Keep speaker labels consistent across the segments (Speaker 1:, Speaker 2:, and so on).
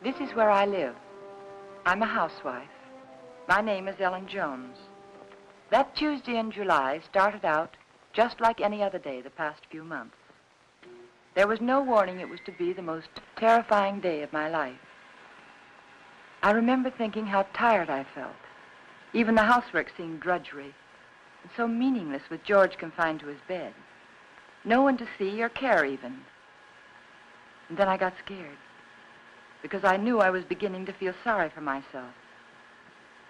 Speaker 1: This is where I live. I'm a housewife. My name is Ellan Jones. That Tuesday in July started out just like any other day the past few months. There was no warning it was to be the most terrifying day of my life. I remember thinking how tired I felt. Even the housework seemed drudgery and so meaningless with George confined to his bed. No one to see or care even. And then I got scared because I knew I was beginning to feel sorry for myself.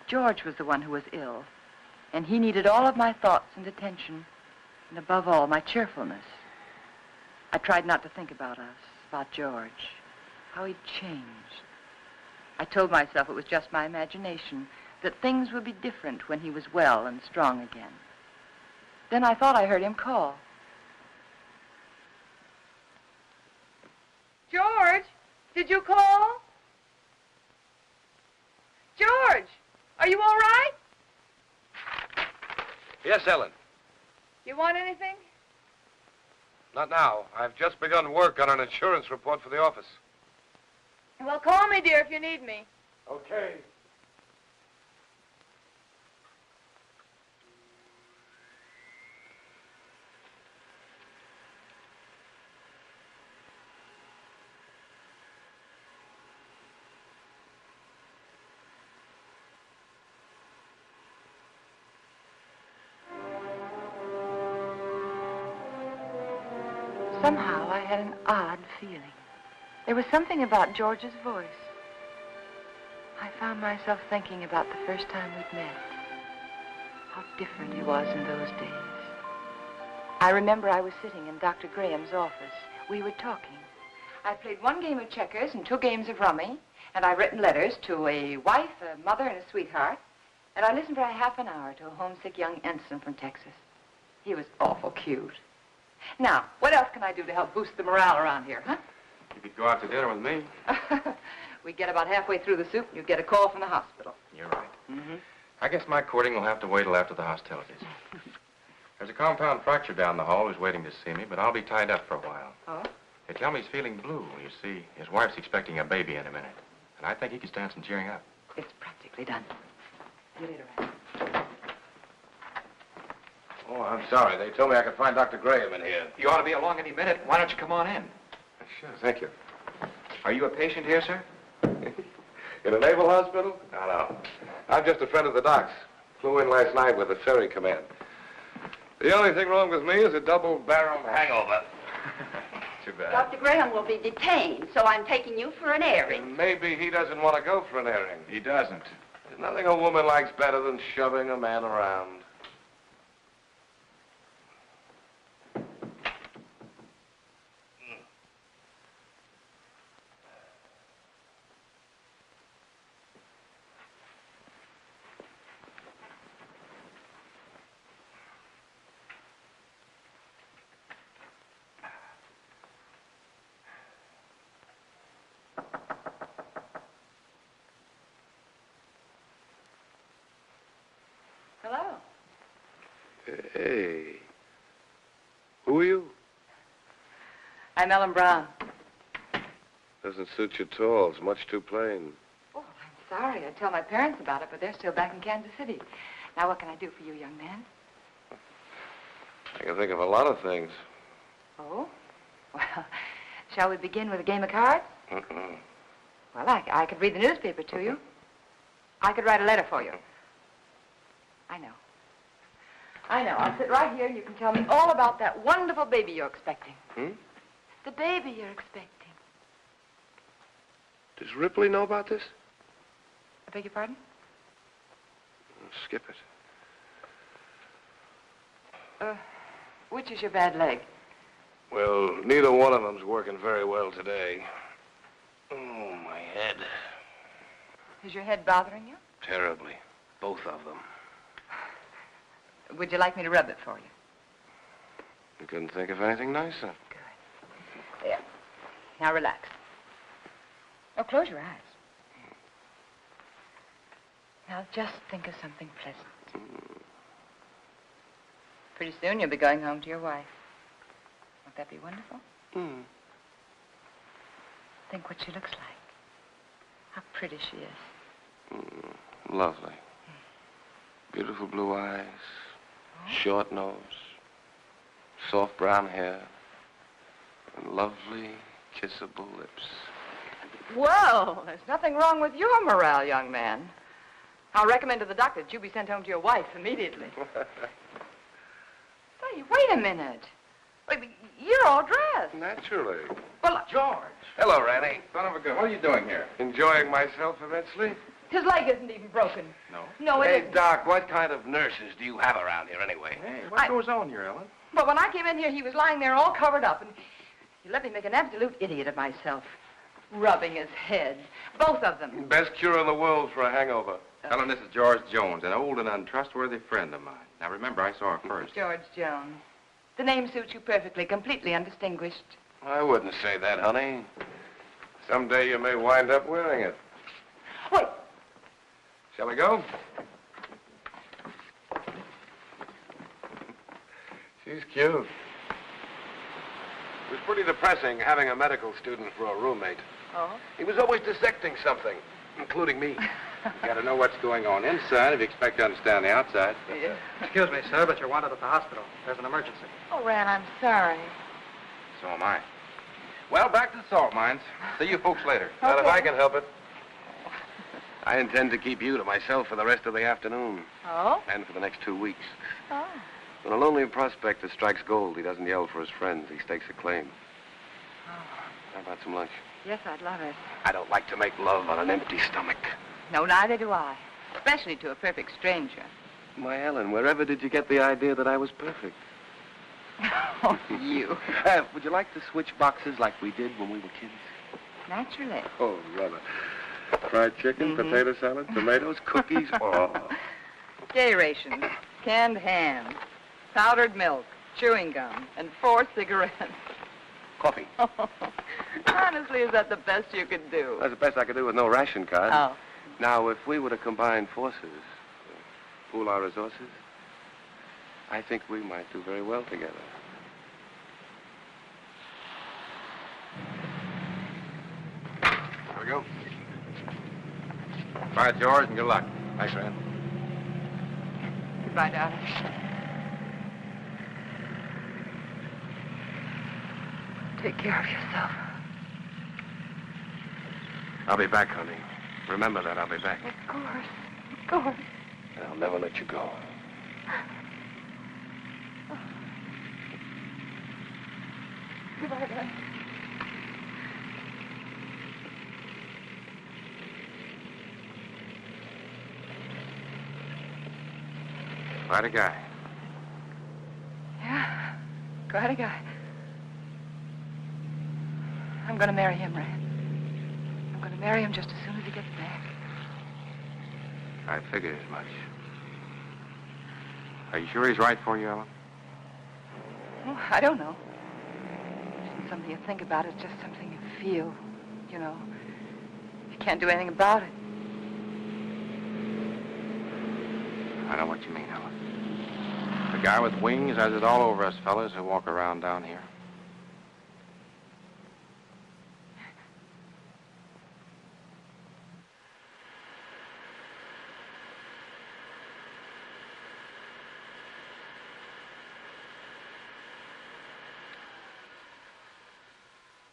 Speaker 1: George was the one who was ill, and he needed all of my thoughts and attention, and above all, my cheerfulness. I tried not to think about us, about George, how he'd changed. I told myself it was just my imagination, that things would be different when he was well and strong again. Then I thought I heard him call. George, did you call? George, are you all right?
Speaker 2: Yes, Ellen.
Speaker 1: You want anything?
Speaker 2: Not now. I've just begun work on an insurance report for the office.
Speaker 1: Well, call me, dear, if you need me.
Speaker 2: Okay.
Speaker 1: Somehow I had an odd feeling. There was something about George's voice. I found myself thinking about the first time we'd met. How different he was in those days. I remember I was sitting in Dr. Graham's office. We were talking. I played one game of checkers and 2 games of rummy, and I'd written letters to a wife, a mother, and a sweetheart, and I listened for a half an hour to a homesick young ensign from Texas. He was awful cute. Now, what else can I do to help boost the morale around here, huh?
Speaker 2: You could go out to dinner with me.
Speaker 1: We get about halfway through the soup, and you get a call from the hospital.
Speaker 2: You're right. Mm-hmm. I guess my courting will have to wait till after the hostilities. There's a compound fracture down the hall who's waiting to see me, but I'll be tied up for a while.
Speaker 1: Oh?
Speaker 2: They tell me he's feeling blue. You see, his wife's expecting a baby in a minute. And I think he could stand some cheering up.
Speaker 1: It's practically done. See you later, Ed.
Speaker 2: Oh, I'm sorry. They told me I could find Dr. Graham in here.
Speaker 3: You ought to be along any minute. Why don't you come on in?
Speaker 2: Sure, thank you.
Speaker 3: Are you a patient here, sir?
Speaker 2: In a naval hospital? No. I'm just a friend of the doc's. Flew in last night with the ferry command. The only thing wrong with me is a double-barreled hangover.
Speaker 3: Too bad.
Speaker 4: Dr. Graham will be detained, so I'm taking you for an airing.
Speaker 2: And maybe he doesn't want to go for an airing.
Speaker 3: He doesn't.
Speaker 2: There's nothing a woman likes better than shoving a man around.
Speaker 1: Hello.
Speaker 2: Hey. Who are you?
Speaker 1: I'm Ellen Brown.
Speaker 2: Doesn't suit you at all. It's much too plain.
Speaker 1: Oh, I'm sorry. I tell my parents about it, but they're still back in Kansas City. Now, what can I do for you, young man?
Speaker 2: I can think of a lot of things.
Speaker 1: Oh? Well, shall we begin with a game of cards? Well, I could read the newspaper to you. I could write a letter for you. I know. I'll sit right here and you can tell me all about that wonderful baby you're expecting. The baby you're expecting.
Speaker 2: Does Ripley know about this?
Speaker 1: I beg your pardon?
Speaker 2: Skip it.
Speaker 1: Which is your bad leg?
Speaker 2: Well, neither one of them's working very well today. Oh, my head.
Speaker 1: Is your head bothering you?
Speaker 2: Terribly. Both of them.
Speaker 1: Would you like me to rub it for you?
Speaker 2: You couldn't think of anything nicer.
Speaker 1: Good. There. Now relax. Oh, close your eyes. Now just think of something pleasant. Pretty soon you'll be going home to your wife. Won't that be wonderful? Think what she looks like. How pretty she is.
Speaker 2: Lovely. Beautiful blue eyes, short nose, soft brown hair, and lovely, kissable lips.
Speaker 1: Well, there's nothing wrong with your morale, young man. I'll recommend to the doctor that you be sent home to your wife immediately. Say, wait a minute. Wait, you're all dressed.
Speaker 2: Naturally.
Speaker 1: Well,
Speaker 3: George.
Speaker 2: Hello, Ranny.
Speaker 3: Son of a gun. What are you doing here?
Speaker 2: Enjoying myself immensely?
Speaker 1: his leg isn't even broken.
Speaker 3: No?
Speaker 1: No, it
Speaker 2: Hey,
Speaker 1: isn't.
Speaker 2: Doc, what kind of nurses do you have around here anyway?
Speaker 3: Hey, what goes on here, Ellen?
Speaker 1: But when I came in here, he was lying there all covered up, and he let me make an absolute idiot of myself. Rubbing his head. Both of them.
Speaker 2: Best cure in the world for a hangover.
Speaker 3: Ellen, this is George Jones, an old and untrustworthy friend of mine. Now, remember, I saw her first.
Speaker 1: George Jones. The name suits you perfectly, completely undistinguished.
Speaker 2: I wouldn't say that, honey. Someday you may wind up wearing it.
Speaker 1: Wait.
Speaker 2: Shall we go? She's cute. It was pretty depressing having a medical student for a roommate.
Speaker 1: Oh?
Speaker 2: He was always dissecting something, including me.
Speaker 3: You gotta know what's going on inside if you expect to understand the outside.
Speaker 1: Yeah.
Speaker 5: Excuse me, sir, but you're wanted at the hospital. There's an emergency.
Speaker 1: Oh, Ran, I'm sorry.
Speaker 3: So am I. Well, back to the salt mines. See you folks later.
Speaker 2: Not if I can help it. I intend to keep you to myself for the rest of the afternoon.
Speaker 1: Oh?
Speaker 2: And for the next 2 weeks.
Speaker 1: Oh.
Speaker 2: When a lonely prospector strikes gold, he doesn't yell for his friends. He stakes a claim. How about some lunch?
Speaker 1: Yes, I'd love it.
Speaker 2: I don't like to make love on an empty stomach.
Speaker 1: No, neither do I. Especially to a perfect stranger.
Speaker 2: My Ellen, wherever did you get the idea that I was perfect?
Speaker 1: Oh, you.
Speaker 2: Would you like to switch boxes like we did when we were kids?
Speaker 1: Naturally.
Speaker 2: Oh, brother. Fried chicken, potato salad, tomatoes, cookies. Oh.
Speaker 1: Day rations, canned ham, powdered milk, chewing gum, and 4 cigarettes.
Speaker 2: Coffee.
Speaker 1: Honestly, is that the best you could do?
Speaker 2: That's the best I could do with no ration card.
Speaker 1: Oh.
Speaker 2: Now, if we were to combine forces, pool our resources, I think we might do very well together. Here we go.
Speaker 3: Bye, George, and good luck.
Speaker 2: Thanks, Rand.
Speaker 1: Goodbye, darling. Take care of yourself.
Speaker 2: I'll be back, honey. Remember that, I'll be back.
Speaker 1: Of course. Of course.
Speaker 2: And I'll never let you go.
Speaker 1: Goodbye, darling.
Speaker 3: Quite a guy.
Speaker 1: Yeah, quite a guy. I'm going to marry him, Rand. I'm going to marry him just as soon as he gets back.
Speaker 3: I figured as much. Are you sure he's right for you, Ellen?
Speaker 1: Oh, I don't know. It isn't something you think about. It's just something you feel, you know. You can't do anything about it.
Speaker 3: I know what you mean, Ellen. The guy with wings has it all over us fellas who walk around down here.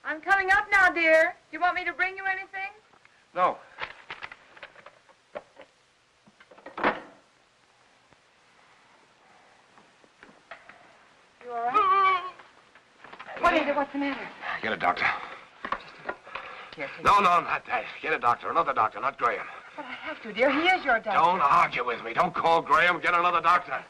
Speaker 1: I'm coming up now, dear. Do you want me to bring you anything?
Speaker 2: No.
Speaker 1: You all right? What is it? What's the matter?
Speaker 2: Get a doctor.
Speaker 1: Here, take
Speaker 2: No, not that. Get a doctor. Another doctor, not Graham.
Speaker 1: But I have to, dear. He is your doctor.
Speaker 2: Don't argue with me. Don't call Graham. Get another doctor.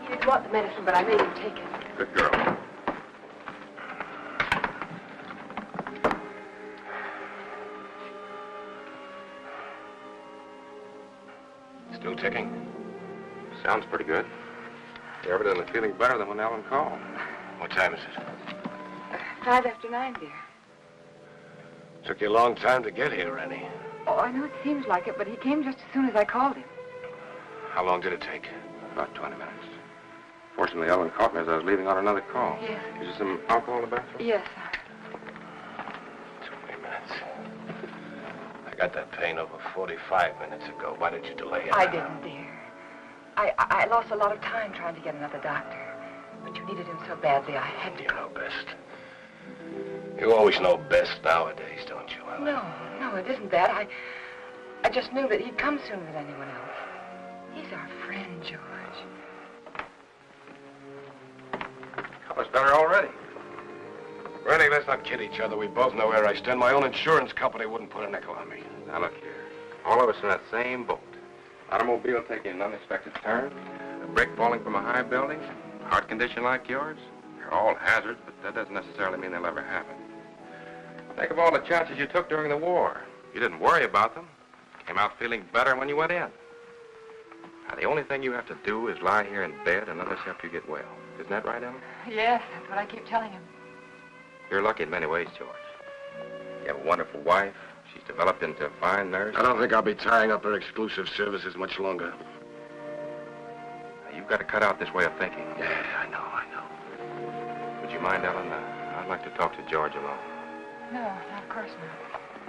Speaker 1: He didn't want the medicine, but I made him take it.
Speaker 3: Good girl. Sounds pretty good. You're evidently feeling better than when Ellen called.
Speaker 2: What time is it?
Speaker 1: 5 after 9, dear.
Speaker 2: Took you a long time to get here, Rennie.
Speaker 1: Oh, I know it seems like it, but he came just as soon as I called him.
Speaker 2: How long did it take?
Speaker 3: About 20 minutes. Fortunately, Ellen caught me as I was leaving on another call.
Speaker 1: Yes.
Speaker 3: Is there some alcohol in the bathroom?
Speaker 1: Yes.
Speaker 2: 20 minutes. I got that pain over 45 minutes ago. Why did you delay it?
Speaker 1: I didn't, dear. I lost a lot of time trying to get another doctor. But you needed him so badly, I had to.
Speaker 2: You know best. You always know best nowadays, don't you, Ellen?
Speaker 1: No, it isn't that. I just knew that he'd come sooner than anyone else. He's our friend, George.
Speaker 3: Fella's better already.
Speaker 2: Rennie, let's not kid each other. We both know where I stand. My own insurance company wouldn't put a nickel on me.
Speaker 3: Now, look here. All of us in that same boat. Automobile taking an unexpected turn, a brick falling from a high building, heart condition like yours. They're all hazards, but that doesn't necessarily mean they'll ever happen. Think of all the chances you took during the war. You didn't worry about them. Came out feeling better when you went in. Now, the only thing you have to do is lie here in bed and let us help you get well. Isn't that right, Ellen?
Speaker 1: Yes, that's what I keep telling him.
Speaker 3: You're lucky in many ways, George. You have a wonderful wife. She's developed into a fine nurse.
Speaker 2: I don't think I'll be tying up her exclusive services much longer.
Speaker 3: Now, you've got to cut out this way of thinking.
Speaker 2: Yeah, I know.
Speaker 3: Would you mind, Ellen? I'd like to talk to George alone.
Speaker 1: No, of course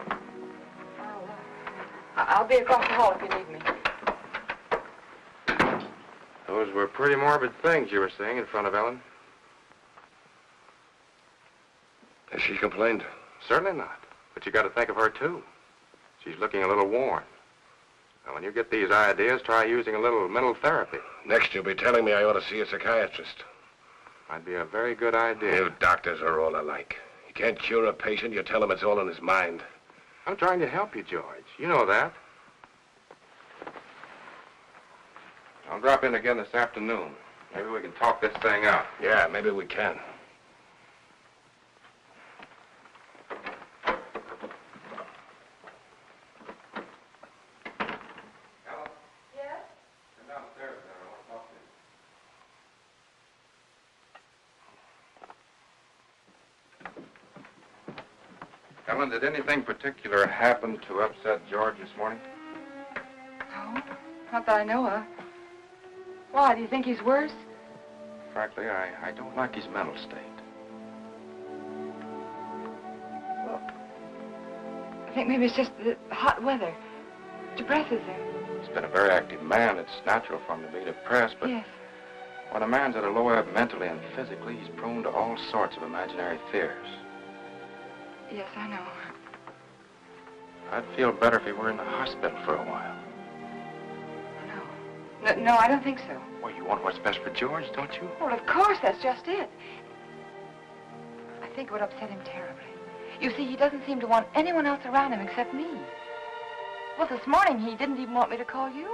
Speaker 1: not. I'll be across the hall if you need me.
Speaker 3: Those were pretty morbid things you were saying in front of Ellen.
Speaker 2: Has she complained?
Speaker 3: Certainly not. But you got to think of her, too. She's looking a little worn. Now, when you get these ideas, try using a little mental therapy.
Speaker 2: Next, you'll be telling me I ought to see a psychiatrist.
Speaker 3: Might be a very good idea.
Speaker 2: You doctors are all alike. You can't cure a patient, you tell him it's all in his mind.
Speaker 3: I'm trying to help you, George. You know that. I'll drop in again this afternoon. Maybe we can talk this thing out.
Speaker 2: Yeah, maybe we can.
Speaker 3: Ellen, did anything particular happen to upset George this morning?
Speaker 1: No, not that I know of. Why, do you think he's worse?
Speaker 3: Frankly, I don't like his mental state.
Speaker 1: Well, I think maybe it's just the hot weather. Depresses him.
Speaker 3: He's been a very active man. It's natural for him to be depressed, but
Speaker 1: Yes.
Speaker 3: when a man's at a low ebb mentally and physically, he's prone to all sorts of imaginary fears.
Speaker 1: Yes, I know.
Speaker 3: I'd feel better if he were in the hospital for a while.
Speaker 1: No, I don't think so.
Speaker 3: Well, you want what's best for George, don't you?
Speaker 1: Well, of course, that's just it. I think it would upset him terribly. You see, he doesn't seem to want anyone else around him except me. Well, this morning, he didn't even want me to call you.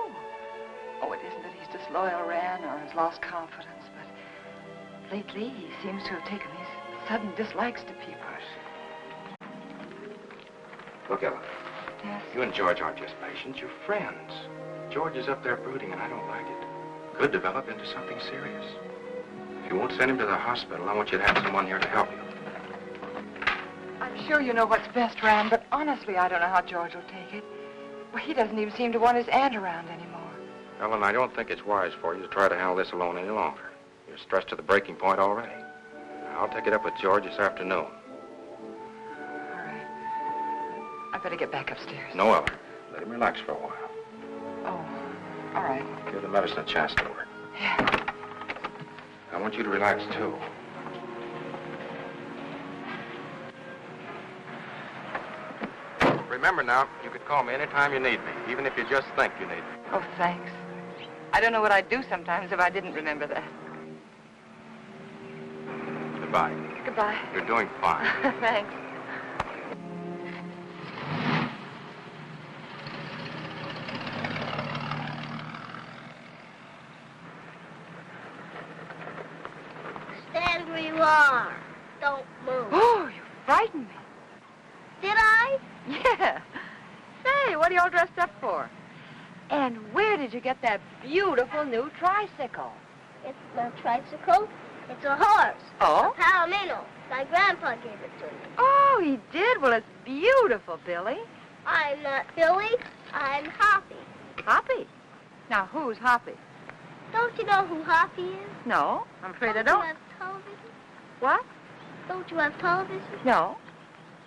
Speaker 1: Oh, it isn't that he's disloyal, Ran, or has lost confidence, but lately, he seems to have taken these sudden dislikes to people.
Speaker 3: Look, Ellen,
Speaker 1: Yes?
Speaker 3: you and George aren't just patients, you're friends. George is up there brooding, and I don't like it. Could develop into something serious. If you won't send him to the hospital, I want you to have someone here to help you.
Speaker 1: I'm sure you know what's best, Ran, but honestly, I don't know how George will take it. Well, he doesn't even seem to want his aunt around anymore.
Speaker 3: Ellen, I don't think it's wise for you to try to handle this alone any longer. You're stressed to the breaking point already. I'll take it up with George this afternoon.
Speaker 1: All right. I better get back upstairs.
Speaker 3: No, Ellen. Let him relax for a while.
Speaker 1: Oh, all right.
Speaker 3: Give the medicine a chance to work.
Speaker 1: Yeah.
Speaker 3: I want you to relax, too. Remember now, you can call me anytime you need me, even if you just think you need me.
Speaker 1: Oh, thanks. I don't know what I'd do sometimes if I didn't remember that.
Speaker 3: Goodbye.
Speaker 1: Goodbye.
Speaker 3: You're doing fine.
Speaker 1: Thanks.
Speaker 6: Stand where you are. Don't move.
Speaker 1: Oh, you frightened me.
Speaker 6: Did I?
Speaker 1: Yeah. Say, what are you all dressed up for?
Speaker 7: And where did you get that beautiful new tricycle?
Speaker 6: It's no tricycle. It's a horse.
Speaker 7: Oh?
Speaker 6: A palomino. My grandpa gave it to me.
Speaker 7: Oh, he did? Well, it's beautiful, Billy.
Speaker 6: I'm not Billy. I'm Hoppy.
Speaker 7: Hoppy? Now, who's Hoppy?
Speaker 6: Don't you know who Hoppy is?
Speaker 7: No, I'm afraid I
Speaker 6: You
Speaker 7: don't.
Speaker 6: have television?
Speaker 7: What?
Speaker 6: Don't you have television?
Speaker 7: No.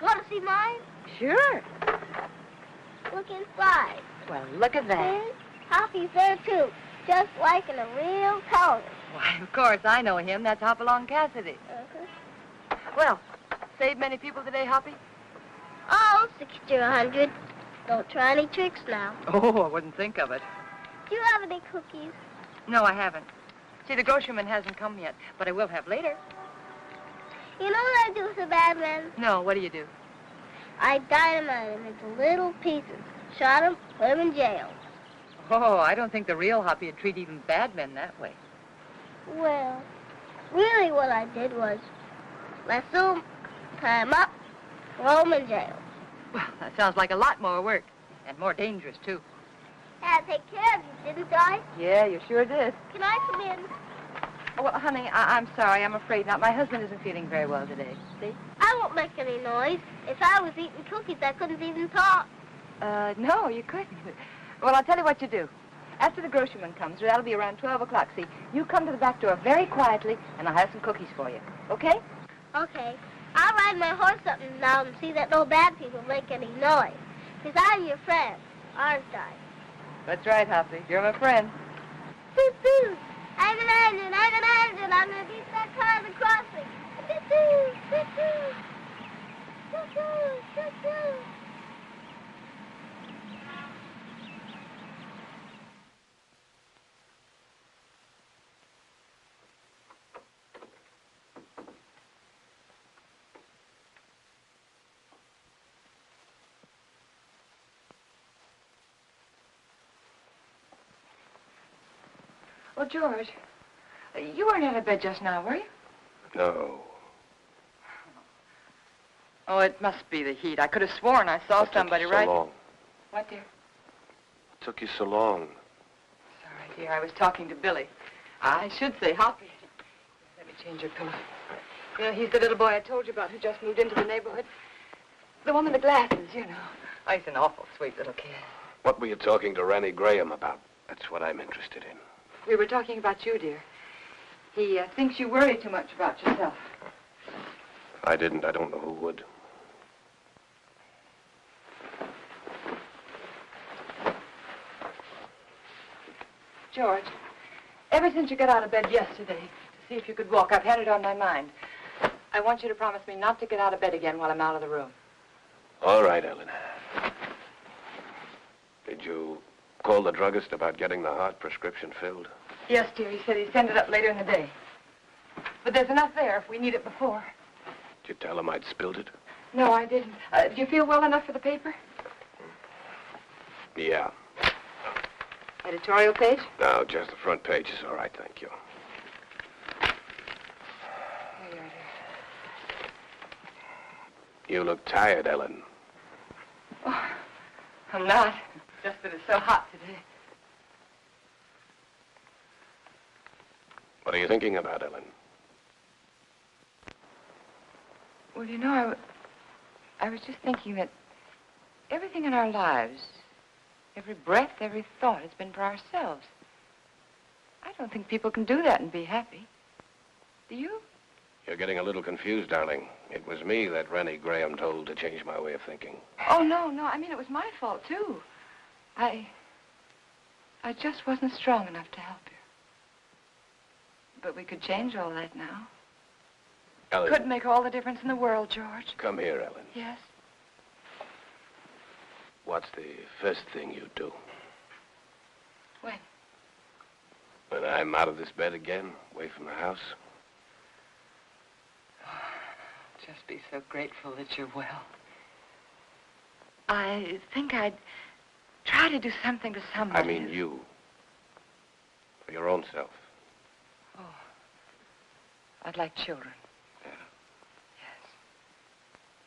Speaker 6: Want to see mine?
Speaker 7: Sure.
Speaker 6: Look inside.
Speaker 7: Well, look at that.
Speaker 6: See? Hoppy's there, too. Just like in a real television.
Speaker 7: Why, of course, I know him. That's Hopalong Cassidy. Well, saved many people today, Hoppy?
Speaker 6: Oh, 60 or 100. Don't try any tricks now.
Speaker 7: Oh, I wouldn't think of it.
Speaker 6: Do you have any cookies?
Speaker 7: No, I haven't. See, the grocerman hasn't come yet, but I will have later.
Speaker 6: You know what I do with the bad men?
Speaker 7: No, what do you do?
Speaker 6: I dynamite them into little pieces. Shot them, put them in jail.
Speaker 7: Oh, I don't think the real Hoppy would treat even bad men that way.
Speaker 6: Well, really what I did was lasso them, tie them up, throw them in jail.
Speaker 7: Well, that sounds like a lot more work, and more dangerous, too.
Speaker 6: Had to take care of you, didn't I?
Speaker 7: Yeah, you sure did.
Speaker 6: Can I come in?
Speaker 7: Oh, well, honey, I'm sorry. I'm afraid not. My husband isn't feeling very well today. See?
Speaker 6: I won't make any noise. If I was eating cookies, I couldn't even talk.
Speaker 7: No, you couldn't. Well, I'll tell you what you do. After the grocerman comes, that'll be around 12 o'clock, see? You come to the back door very quietly, and I'll have some cookies for you. Okay?
Speaker 6: Okay. I'll ride my horse up and down and see that no bad people make any noise. Because I'm your friend, aren't I?
Speaker 7: That's right, Hoppy. You're my friend.
Speaker 6: Toot-toot. I'm an engine, I'm an engine. I'm going to beat that car at the crossing. Toot-toot, toot-toot. Toot-toot, toot-toot.
Speaker 1: Well, George, you weren't out of bed just now, were you?
Speaker 2: No.
Speaker 1: Oh, it must be the heat. I could have sworn I saw somebody
Speaker 2: What took you so long?
Speaker 1: What, dear?
Speaker 2: It took you so long.
Speaker 1: Sorry, dear. I was talking to Billy. I should say Hoppy. Let me change your pillow. You know, he's the little boy I told you about who just moved into the neighborhood. The one with the glasses, you know. Oh, he's an awful sweet little kid.
Speaker 2: What were you talking to Ranny Graham about? That's what I'm interested in.
Speaker 1: We were talking about you, dear. He thinks you worry too much about yourself.
Speaker 2: If I didn't, I don't know who would.
Speaker 1: George, ever since you got out of bed yesterday to see if you could walk, I've had it on my mind. I want you to promise me not to get out of bed again while I'm out of the room.
Speaker 2: All right, Ellen. Did you call the druggist about getting the heart prescription filled?
Speaker 1: Yes, dear. He said he'd send it up later in the day. But there's enough there if we need it before.
Speaker 2: Did you tell him I'd spilled it?
Speaker 1: No, I didn't. Do you feel well enough for the paper?
Speaker 2: Yeah.
Speaker 1: Editorial page?
Speaker 2: No, just the front page is all right, thank you.
Speaker 1: Here you are, dear.
Speaker 2: You look tired, Ellen.
Speaker 1: Oh, I'm not. Just that it's so hot today.
Speaker 2: What are you thinking about, Ellen?
Speaker 1: Well, you know, I was just thinking that everything in our lives, every breath, every thought has been for ourselves. I don't think people can do that and be happy. Do you?
Speaker 2: You're getting a little confused, darling. It was me that Rennie Graham told to change my way of thinking.
Speaker 1: Oh, no. I mean, it was my fault, too. I just wasn't strong enough to help you. But we could change all that now.
Speaker 2: Ellen.
Speaker 1: Could make all the difference in the world, George.
Speaker 2: Come here, Ellen.
Speaker 1: Yes?
Speaker 2: What's the first thing you do?
Speaker 1: When?
Speaker 2: When I'm out of this bed again, away from the house?
Speaker 1: Just be so grateful that you're well. I think I'd try to do something to somebody.
Speaker 2: I mean you. For your own self.
Speaker 1: Oh. I'd like children.
Speaker 2: Yeah.
Speaker 1: Yes.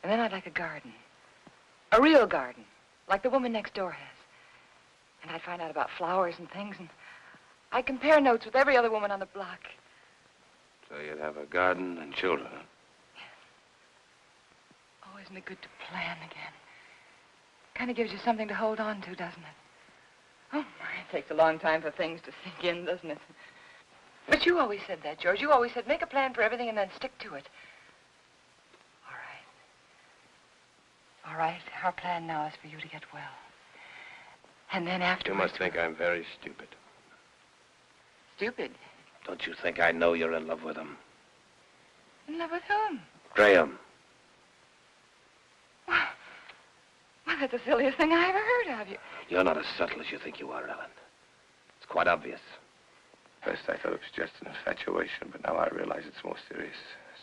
Speaker 1: And then I'd like a garden. A real garden. Like the woman next door has.
Speaker 7: And I'd find out about flowers and things, and I'd compare notes with every other woman on the block.
Speaker 3: So you'd have a garden and children, huh?
Speaker 7: Oh, isn't it good to plan again? Kind of gives you something to hold on to, doesn't it? Oh, my, it takes a long time for things to sink in, doesn't it? But you always said that, George. You always said make a plan for everything and then stick to it. All right. All right, our plan now is for you to get well. And then afterwards...
Speaker 3: You must think I'm very stupid.
Speaker 7: Stupid?
Speaker 3: Don't you think I know you're in love with him?
Speaker 7: In love with whom?
Speaker 3: Graham.
Speaker 7: Well, that's the silliest thing I ever heard of you.
Speaker 3: You're not as subtle as you think you are, Ellen. It's quite obvious.
Speaker 2: First, I thought it was just an infatuation, but now I realize it's more serious.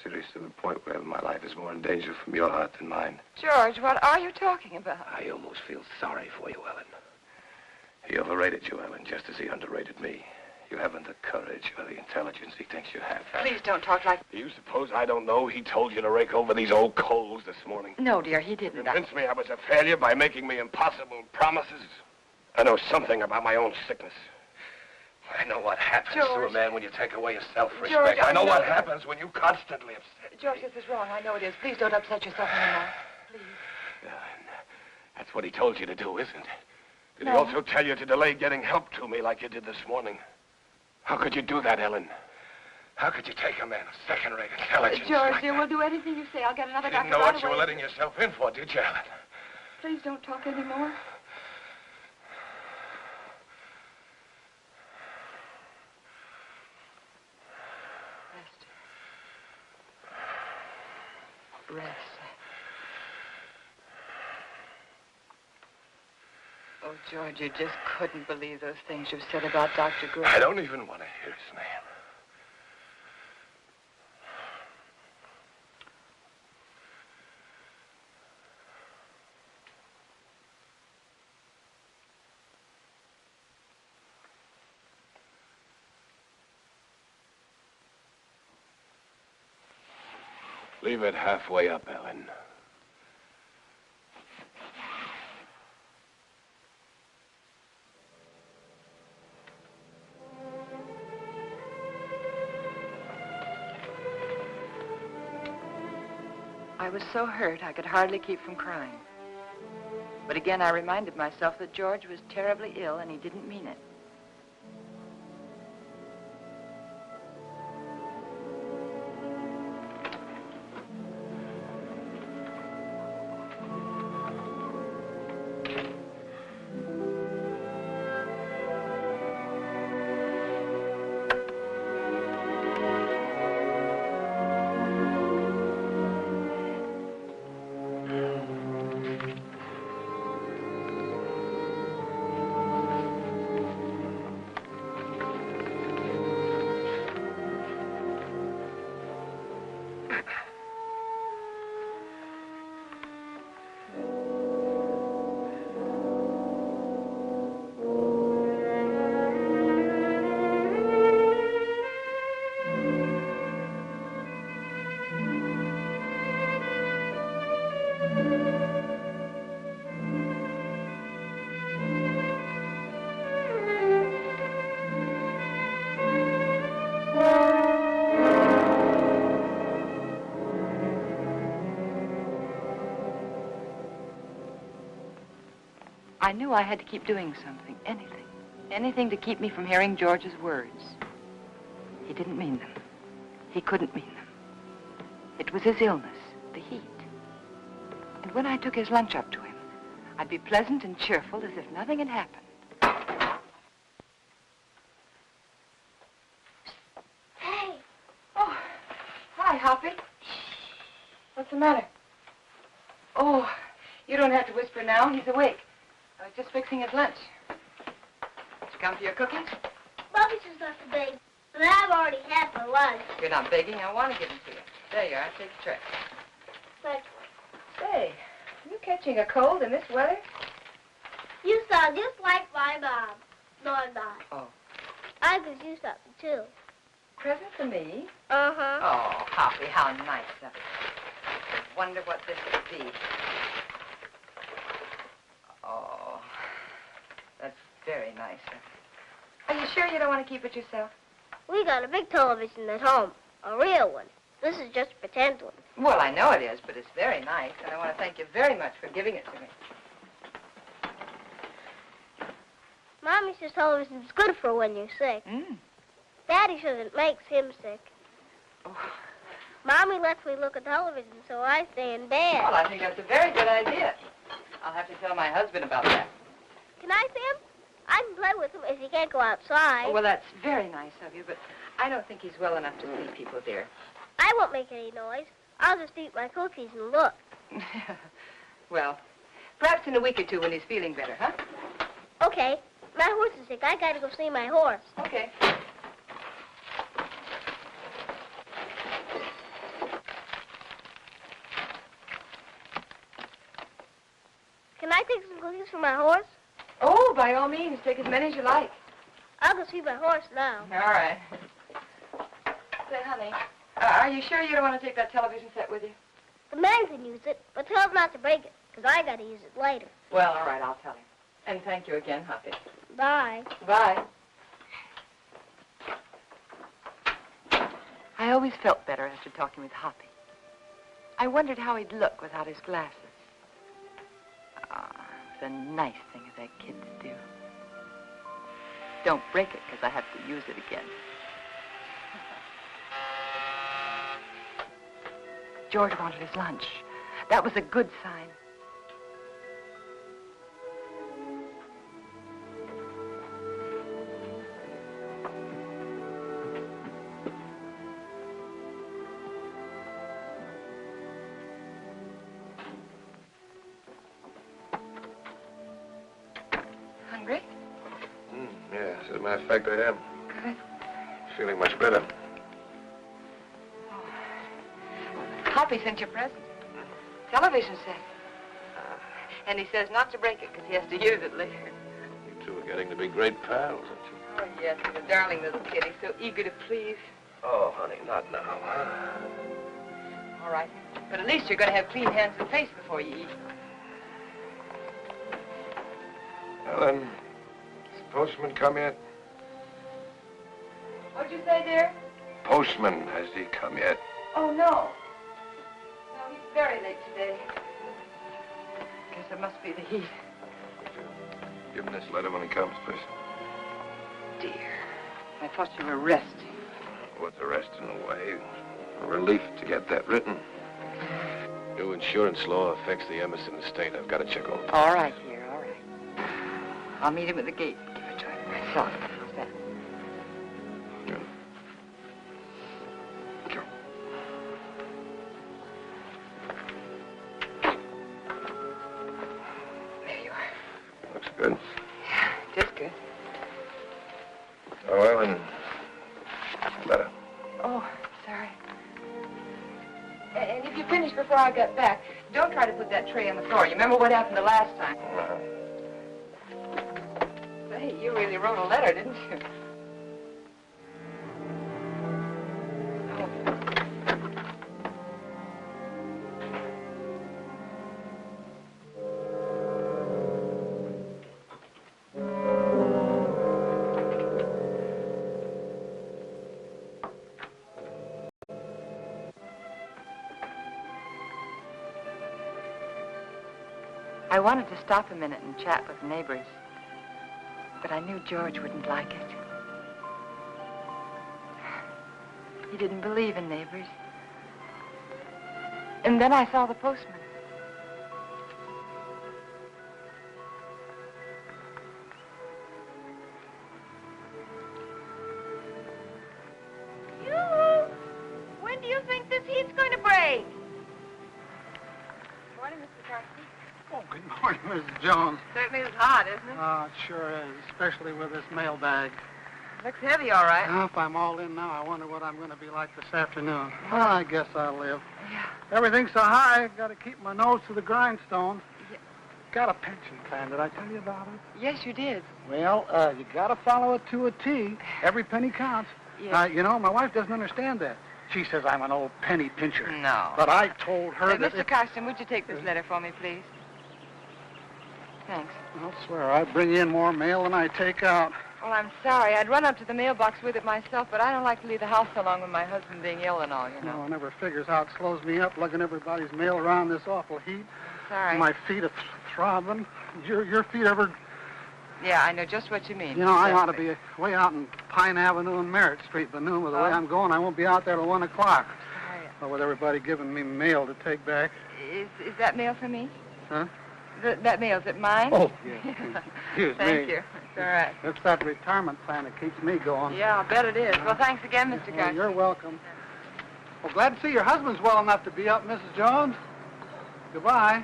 Speaker 2: Serious to the point where my life is more in danger from your heart than mine.
Speaker 7: George, what are you talking about?
Speaker 3: I almost feel sorry for you, Ellen.
Speaker 2: He overrated you, Ellen, just as he underrated me. You haven't the courage or the intelligence he thinks you have.
Speaker 7: Please don't talk like...
Speaker 2: Do you suppose I don't know he told you to rake over these old coals this morning?
Speaker 7: No, dear, he didn't.
Speaker 2: Convinced me I was a failure by making me impossible promises. I know something about my own sickness. I know what happens to a man when you take away his self-respect.
Speaker 7: George,
Speaker 2: I know what happens when you constantly upset.
Speaker 7: George, this is wrong. I know it is. Please don't upset yourself anymore. Please.
Speaker 2: That's what he told you to do, isn't it? Did he
Speaker 7: No.
Speaker 2: also tell you to delay getting help to me like you did this morning? How could you do that, Ellen? How could you take a man of second-rate intelligence
Speaker 7: George,
Speaker 2: like
Speaker 7: dear,
Speaker 2: that?
Speaker 7: we'll do anything you say. I'll get another
Speaker 2: You didn't
Speaker 7: doctor
Speaker 2: know
Speaker 7: right
Speaker 2: what you
Speaker 7: away.
Speaker 2: were letting yourself in for, did you, Ellen?
Speaker 7: Please don't talk anymore. Rest. Oh, George, you just couldn't believe those things you've said about Dr. Graham.
Speaker 2: I don't even want to hear his name. Leave it halfway up, Ellen.
Speaker 1: I was so hurt I could hardly keep from crying. But again, I reminded myself that George was terribly ill and he didn't mean it. I knew I had to keep doing something, anything to keep me from hearing George's words. He didn't mean them. He couldn't mean them. It was his illness, the heat. And when I took his lunch up to him, I'd be pleasant and cheerful as if nothing had happened.
Speaker 6: Hey.
Speaker 7: Oh, hi, Hoppy. What's the matter? Oh, you don't have to whisper now. He's awake. I was just fixing his lunch. Did you come for your cookies?
Speaker 6: Bubby's just left the bake, but I've already had my lunch.
Speaker 1: You're not begging. I want to give them to you. There you are. Take the tray.
Speaker 6: But
Speaker 7: Say, are you catching a cold in this weather?
Speaker 6: you sound just like my mom. No, I'm not.
Speaker 1: Oh.
Speaker 6: I could use something, too.
Speaker 7: Present for me?
Speaker 6: Uh-huh.
Speaker 1: Oh, Hoppy, how nice of you. I wonder what this could be. Oh,
Speaker 7: very nice of you. Are you sure you don't want to keep it yourself?
Speaker 6: We got a big television at home, a real one. This is just a pretend one.
Speaker 7: Well, I know it is, but it's very nice, and I want to thank you very much for giving it to me.
Speaker 6: Mommy says television's good for when you're sick. Daddy says it makes him sick.
Speaker 7: Oh.
Speaker 6: Mommy lets me look at television, so I stay in bed.
Speaker 7: Well, I think that's a very good idea. I'll have to tell my husband about that.
Speaker 6: Can I see him? I can play with him if he can't go outside.
Speaker 7: Oh, well, that's very nice of you, but I don't think he's well enough to see people, dear.
Speaker 6: I won't make any noise. I'll just eat my cookies and look.
Speaker 7: Well, perhaps in a week or two when he's feeling better, huh?
Speaker 6: Okay. My horse is sick. I gotta go see my horse.
Speaker 7: Okay.
Speaker 6: Can I take some cookies for my horse?
Speaker 7: Oh, by all means, take as many as you like.
Speaker 6: I'll go see my horse now.
Speaker 7: All right. Say, honey, are you sure you don't want to take that television set with you?
Speaker 6: The man can use it, but tell him not to break it, because I gotta use it later.
Speaker 7: Well, all right, I'll tell him. And thank you again, Hoppy.
Speaker 6: Bye.
Speaker 7: Bye. I always felt better after talking with Hoppy. I wondered how he'd look without his glasses. It's a nice thing of that kid to do. Don't break it, because I have to use it again. George wanted his lunch. That was a good sign. Hungry?
Speaker 2: Yeah, as a matter of fact, I am.
Speaker 7: Good.
Speaker 2: Feeling much better.
Speaker 7: Hoppy sent you a present. Television set. And he says not to break it because he has to use it later.
Speaker 2: You two are getting to be great pals, aren't you?
Speaker 7: Oh, yes, he's a darling little kid. He's so eager to please.
Speaker 2: Oh, honey, not now.
Speaker 7: All right. But at least you're going to have clean hands and face before you eat.
Speaker 2: Ellen, has the postman come yet?
Speaker 7: What'd you say, dear?
Speaker 2: Postman, has he come yet?
Speaker 7: Oh, no. No, he's very late today. Guess it must be the heat.
Speaker 2: Give him this letter when he comes, please.
Speaker 7: Dear, I thought you were resting.
Speaker 2: What's the rest in the way? A relief to get that written. New insurance law affects the Emerson estate. I've got to check over.
Speaker 7: All right, dear, all right. I'll meet him at the gate. Give it to him myself. How's that?
Speaker 2: Good. Sure.
Speaker 7: There you are.
Speaker 2: Looks good.
Speaker 7: Yeah, it is good.
Speaker 2: Oh, Ellen. Letter.
Speaker 7: Oh, sorry. And if you finish before I get back, don't try to put that tray on the floor. You remember what happened the last time? Say, you really wrote a letter, didn't you? I wanted to stop a minute and chat with neighbors, but I knew George wouldn't like it. He didn't believe in neighbors. And then I saw the postman.
Speaker 4: When do you think this heat's going to break?
Speaker 7: Morning, Mr. Carson.
Speaker 5: Oh, good morning, Mrs. Jones.
Speaker 7: Certainly is hot, isn't it?
Speaker 5: Oh, it sure is, especially with this mailbag.
Speaker 7: Looks heavy, all right.
Speaker 5: Now, if I'm all in now, I wonder what I'm going to be like this afternoon. Well, I guess I'll live.
Speaker 7: Yeah.
Speaker 5: Everything's so high, I've got to keep my nose to the grindstone.
Speaker 7: Yeah.
Speaker 5: Got a pension plan. Did I tell you about it?
Speaker 7: Yes, you did.
Speaker 5: Well, you got to follow it to a T. Every penny counts.
Speaker 7: Yes.
Speaker 5: You know, my wife doesn't understand that. She says I'm an old penny pincher.
Speaker 7: No.
Speaker 5: But I told her that
Speaker 7: Mr. Carson, would you take this letter for me, please? Thanks.
Speaker 5: I'll swear I bring in more mail than I take out.
Speaker 7: Well, I'm sorry. I'd run up to the mailbox with it myself, but I don't like to leave the house so long with my husband being ill and all, you know.
Speaker 5: No one ever figures how it slows me up lugging everybody's mail around this awful heat.
Speaker 7: Sorry.
Speaker 5: My feet are throbbing. Your feet ever...
Speaker 7: Yeah, I know just what you mean.
Speaker 5: You know, I ought to be way out in Pine Avenue and Merritt Street, but noon with the way I'm going, I won't be out there till 1 o'clock.
Speaker 7: Sorry.
Speaker 5: Well, with everybody giving me mail to take back.
Speaker 7: Is that mail for me?
Speaker 5: Huh?
Speaker 7: That mail, is it mine?
Speaker 5: Oh, yes. Excuse me.
Speaker 7: Thank you. It's all right.
Speaker 5: It's that retirement plan that keeps me going.
Speaker 7: Yeah, I'll bet it is. Well, thanks again, Mr.
Speaker 5: Well,
Speaker 7: Garcia.
Speaker 5: you're welcome. Well, glad to see your husband's well enough to be up, Mrs. Jones. Goodbye.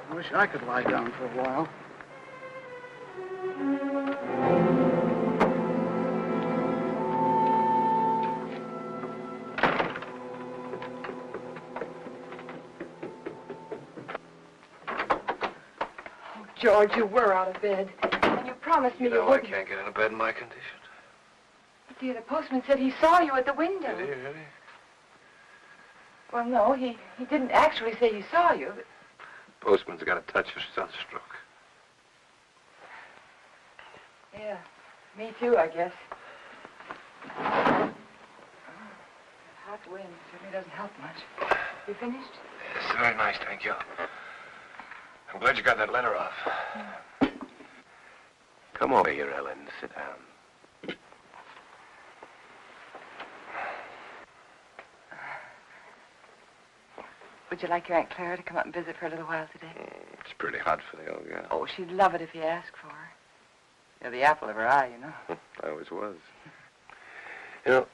Speaker 5: I wish I could lie down for a while.
Speaker 7: George, you were out of bed. And you promised me you
Speaker 2: I
Speaker 7: wouldn't.
Speaker 2: can't get out of bed in my condition.
Speaker 7: But, dear, the postman said he saw you at the window.
Speaker 2: Did he, really?
Speaker 7: Well, no, he didn't actually say he saw you. But...
Speaker 2: Postman's got a touch of sunstroke.
Speaker 7: Yeah, me too, I guess. Hot wind certainly doesn't help much. You finished?
Speaker 2: It's very nice, thank you. I'm glad you got that letter off. Come over here, Ellen. Sit down.
Speaker 7: Would you like your Aunt Clara to come up and visit for a little while today?
Speaker 2: It's pretty hot for the old gal.
Speaker 7: Oh, she'd love it if you asked for her. You're the apple of her eye, you know.
Speaker 2: I always was. You know,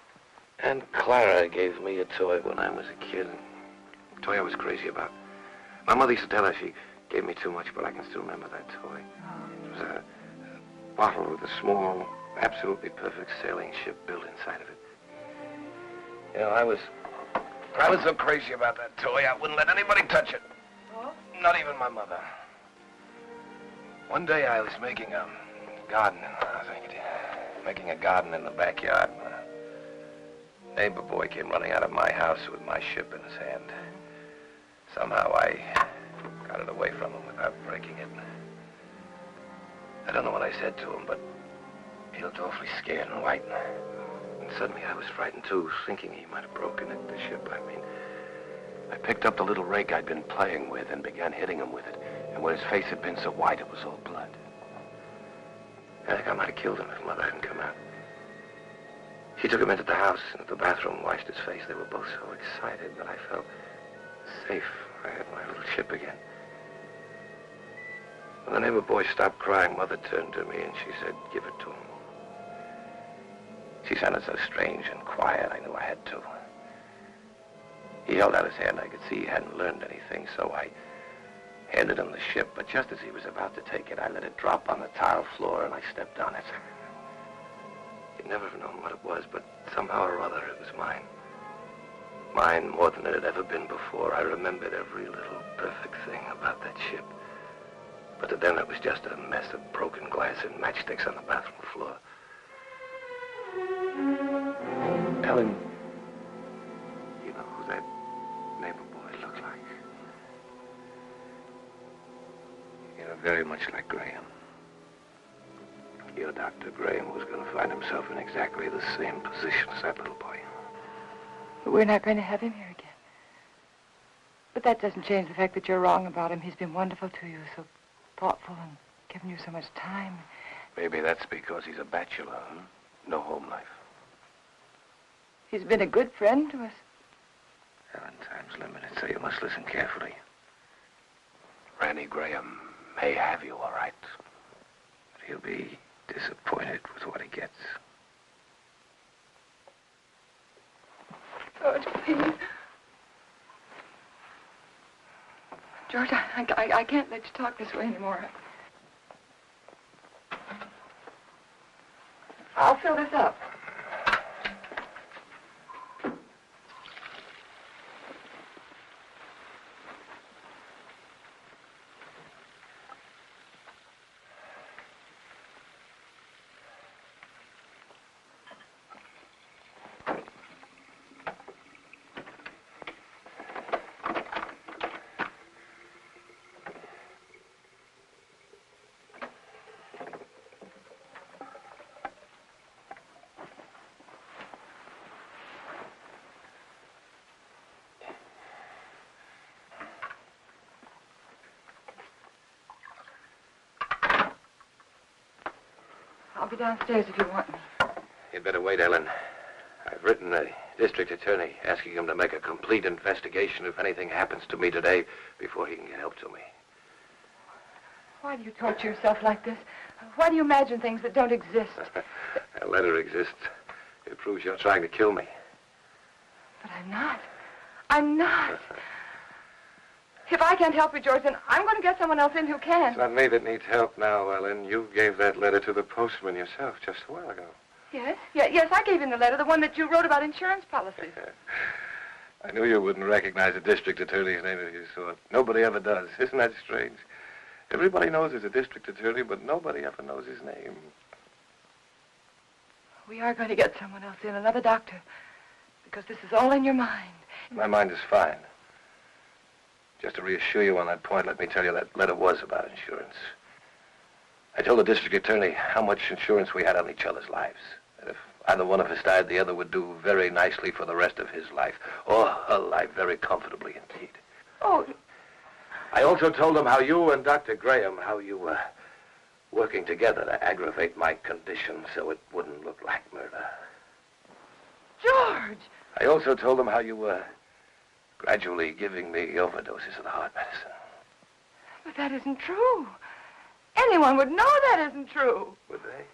Speaker 2: Aunt Clara gave me a toy when I was a kid. A toy I was crazy about. My mother used to tell her she gave me too much, but I can still remember that toy. It was a bottle with a small, absolutely perfect sailing ship built inside of it. You know, I was so crazy about that toy, I wouldn't let anybody touch it.
Speaker 7: Oh?
Speaker 2: Not even my mother. One day I was making a garden, making a garden in the backyard. A neighbor boy came running out of my house with my ship in his hand. Somehow I got it away from him without breaking it. I don't know what I said to him, but he looked awfully scared and white. And suddenly I was frightened too, thinking he might have broken it, the ship, I mean. I picked up the little rake I'd been playing with and began hitting him with it. And where his face had been so white, it was all blood. I think I might have killed him if Mother hadn't come out. She took him into the house, into the bathroom, washed his face. They were both so excited that I felt safe. I had my little ship again. When the neighbor boy stopped crying, Mother turned to me and she said, "Give it to him." She sounded so strange and quiet, I knew I had to. He held out his hand. I could see he hadn't learned anything, so I handed him the ship. But just as he was about to take it, I let it drop on the tile floor and I stepped on it. You'd never have known what it was, but somehow or other it was mine. Mine more than it had ever been before. I remembered every little perfect thing about that ship. But to them it was just a mess of broken glass and matchsticks on the bathroom floor. Ellen, you know who that neighbor boy looked like? You're very much like Graham. Your Dr. Graham was going to find himself in exactly the same position as that little boy.
Speaker 7: But we're not going to have him here again. But that doesn't change the fact that you're wrong about him. He's been wonderful to you, so thoughtful and given you so much time.
Speaker 2: Maybe that's because he's a bachelor, huh? No home life.
Speaker 7: He's been a good friend to us.
Speaker 2: Ellen, time's limited, so you must listen carefully. Randy Graham may have you, all right. But he'll be disappointed with what he gets.
Speaker 7: George, please. George, I can't let you talk this way anymore. I'll fill this up. I'll be downstairs if you want me.
Speaker 2: You'd better wait, Ellen. I've written the district attorney asking him to make a complete investigation if anything happens to me today before he can get help to me.
Speaker 7: Why do you torture yourself like this? Why do you imagine things that don't exist?
Speaker 2: That letter exists. It proves you're trying to kill me.
Speaker 7: But I'm not. I'm not. If I can't help you, George, then I'm going to get someone else in who can.
Speaker 2: It's not me that needs help now, Ellen. You gave that letter to the postman yourself just a while ago.
Speaker 7: Yes? Yes, I gave him the letter, the one that you wrote about insurance policies.
Speaker 2: I knew you wouldn't recognize the district attorney's name if you saw it. Nobody ever does. Isn't that strange? Everybody knows there's a district attorney, but nobody ever knows his name.
Speaker 7: We are going to get someone else in, another doctor, because this is all in your mind.
Speaker 2: My mind is fine. Just to reassure you on that point, let me tell you that letter was about insurance. I told the district attorney how much insurance we had on each other's lives. That if either one of us died, the other would do very nicely for the rest of his life, or her life very comfortably indeed.
Speaker 7: Oh.
Speaker 2: I also told him how you and Dr. Graham, how you were working together to aggravate my condition so it wouldn't look like murder.
Speaker 7: George!
Speaker 2: I also told him how you were gradually giving me overdoses of the heart medicine.
Speaker 7: But that isn't true. Anyone would know that isn't true.
Speaker 2: Would they?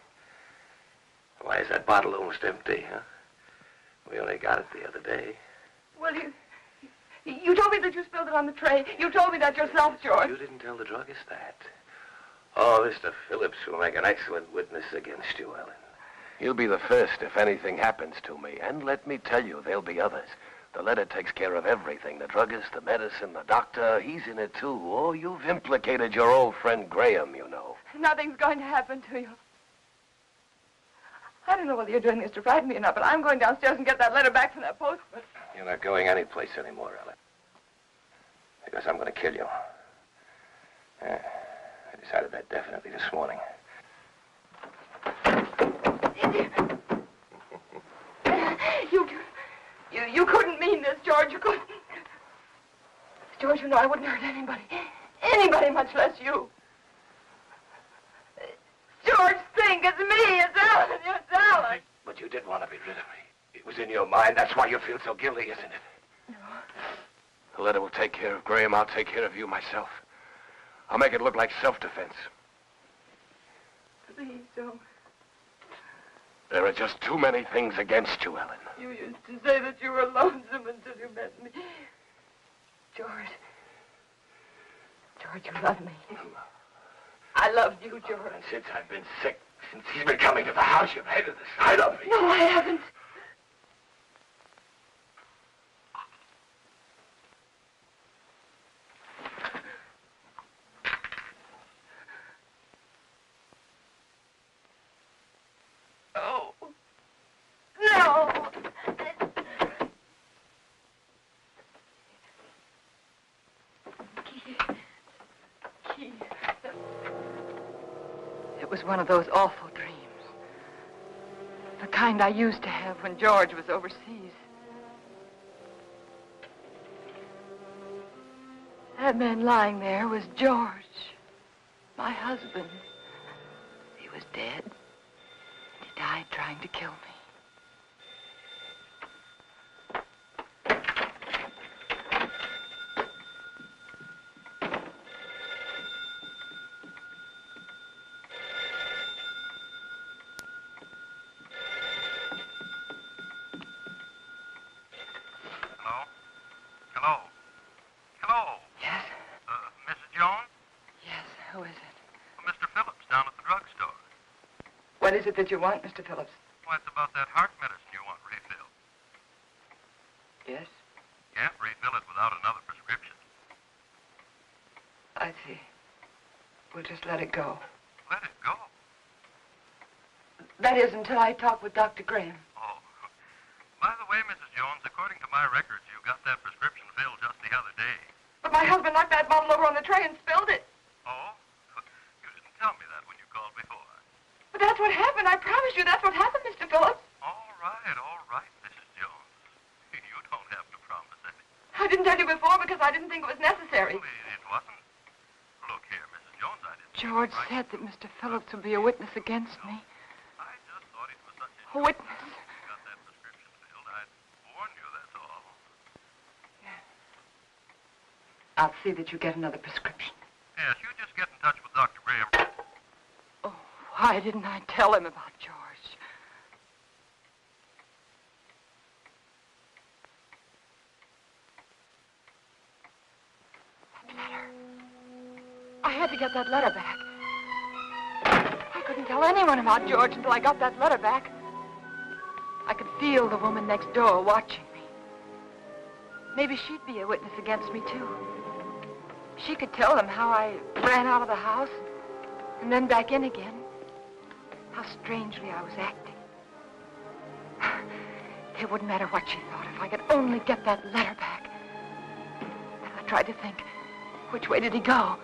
Speaker 2: Why is that bottle almost empty, huh? We only got it the other day.
Speaker 7: Well, you told me that you spilled it on the tray. You told me that yourself, George.
Speaker 2: You didn't tell the druggist that. Oh, Mr. Phillips will make an excellent witness against you, Ellen. He'll be the first if anything happens to me. And let me tell you, there'll be others. The letter takes care of everything. The druggist, the medicine, the doctor. He's in it, too. Oh, you've implicated your old friend Graham, you know.
Speaker 7: Nothing's going to happen to you. I don't know whether you're doing this to frighten me or not, but I'm going downstairs and get that letter back from that postman.
Speaker 2: You're not going anyplace anymore, Ellen. Because I'm going to kill you. I decided that definitely this morning.
Speaker 7: You couldn't mean this, George. You couldn't. George, you know I wouldn't hurt anybody. Anybody, much less you. George, think, it's me, it's Ellen, it's Ellen.
Speaker 2: But you did want to be rid of me. It was in your mind. That's why you feel so guilty, isn't it?
Speaker 7: No.
Speaker 2: The letter will take care of Graham. I'll take care of you myself. I'll make it look like self-defense.
Speaker 7: Please don't.
Speaker 2: There are just too many things against you, Ellen.
Speaker 7: You used to say that you were lonesome until you met me. George. George, you love me. I loved you, George.
Speaker 2: And since I've been sick, since he's been coming to the house, you've hated the sight of me.
Speaker 7: No, I haven't. Oh. No. Keith. It was one of those awful dreams. The kind I used to have when George was overseas. That man lying there was George, my husband. He was dead, and he died trying to kill me. What is it that you want, Mr. Phillips?
Speaker 3: Well, it's about that heart medicine you want refilled.
Speaker 7: Yes?
Speaker 3: Can't refill it without another prescription.
Speaker 7: I see. We'll just let it go.
Speaker 3: Let it go?
Speaker 7: That is, until I talk with Dr. Graham.
Speaker 3: Oh. By the way, Mrs. Jones, according to my records, you got that prescription filled just the other day.
Speaker 7: But my husband knocked that bottle over on the tray and spilled it.
Speaker 3: Oh? You didn't tell me that when you called before.
Speaker 7: But that's what happened. I promise you that's what happened, Mr. Phillips.
Speaker 3: All right, Mrs. Jones. You don't have to promise anything.
Speaker 7: I didn't tell you before because I didn't think it was necessary.
Speaker 3: Well, it wasn't. Look here, Mrs. Jones, I didn't...
Speaker 7: George said that Mr. Phillips would be a witness against me. A witness.
Speaker 8: Got that prescription filled. I warned you, that's all.
Speaker 1: I'll see that you get another prescription.
Speaker 8: Yes, you just get in touch with Dr. Graham.
Speaker 7: Oh, why didn't I tell him about George? That letter. I had to get that letter back. I couldn't tell anyone about George until I got that letter back. I could feel the woman next door watching me. Maybe she'd be a witness against me, too. She could tell them how I ran out of the house and then back in again. How strangely I was acting. It wouldn't matter what she thought if I could only get that letter back. I tried to think, which way did he go?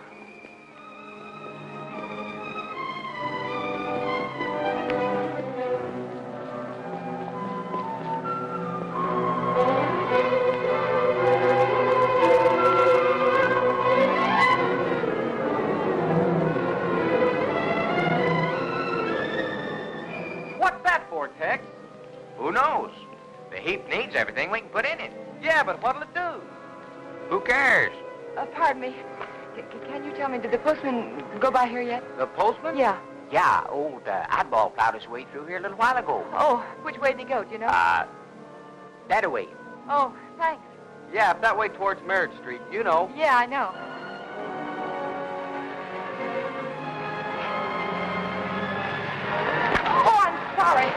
Speaker 2: Who knows? The heap needs everything we can put in it.
Speaker 9: Yeah, but what'll it do?
Speaker 2: Who cares?
Speaker 7: Pardon me. Can you tell me, did the postman go by here yet?
Speaker 9: The postman?
Speaker 7: Yeah.
Speaker 9: Yeah, old Oddball plowed his way through here a little while ago.
Speaker 7: Oh, which way did he go, do you know?
Speaker 9: That way.
Speaker 7: Oh, thanks.
Speaker 9: Yeah, up that way towards Merritt Street, you know.
Speaker 7: Yeah, I know. Oh, I'm sorry.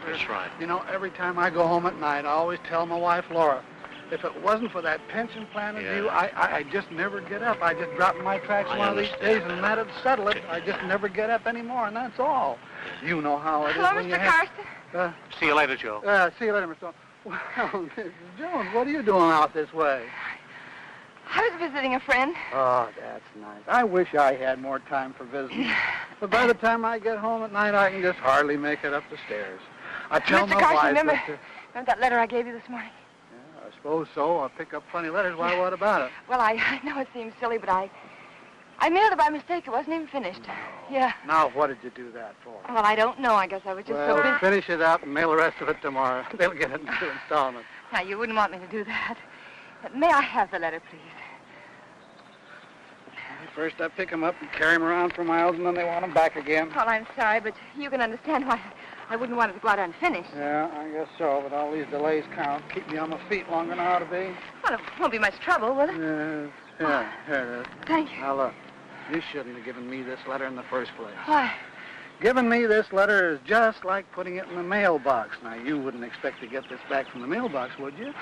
Speaker 5: That's right. You know, every time I go home at night, I always tell my wife, Laura, if it wasn't for that pension plan of you, I just never get up. I just drop in my tracks one of these days, and that'd settle it. I just never get up anymore, and that's all. You know how it is.
Speaker 7: Hello,
Speaker 5: when
Speaker 7: Mr.
Speaker 5: you have...
Speaker 7: Carson.
Speaker 5: See you later, Joe. See you later, Mr. Well, Mrs. Jones, what are you doing out this way?
Speaker 7: I was visiting a friend.
Speaker 5: Oh, that's nice. I wish I had more time for visiting. But by the time I get home at night, I can just hardly make it up the stairs. I tell
Speaker 7: Mr.
Speaker 5: my
Speaker 7: Carson,
Speaker 5: wife
Speaker 7: remember that letter I gave you this morning?
Speaker 5: Yeah, I suppose so. I'll pick up plenty of letters. Why, what about it?
Speaker 7: Well, I know it seems silly, but I mailed it by mistake. It wasn't even finished.
Speaker 5: No.
Speaker 7: Yeah.
Speaker 5: Now, what did you do that for?
Speaker 7: Well, I don't know. I guess I was just so busy.
Speaker 5: Finish it up and mail the rest of it tomorrow. They'll get it in 2 installments.
Speaker 7: Now, you wouldn't want me to do that. But may I have the letter, please?
Speaker 5: First, I pick them up and carry them around for miles, and then they want them back again.
Speaker 7: Well, I'm sorry, but you can understand why I wouldn't want it to go out unfinished.
Speaker 5: Yeah, I guess so, but all these delays count. Keep me on my feet longer than I ought to be.
Speaker 7: Well, it won't be much trouble, will it?
Speaker 5: Yeah, here it is.
Speaker 7: Thank you.
Speaker 5: Now, look, you shouldn't have given me this letter in the first place.
Speaker 7: Why?
Speaker 5: Giving me this letter is just like putting it in the mailbox. Now, you wouldn't expect to get this back from the mailbox, would you?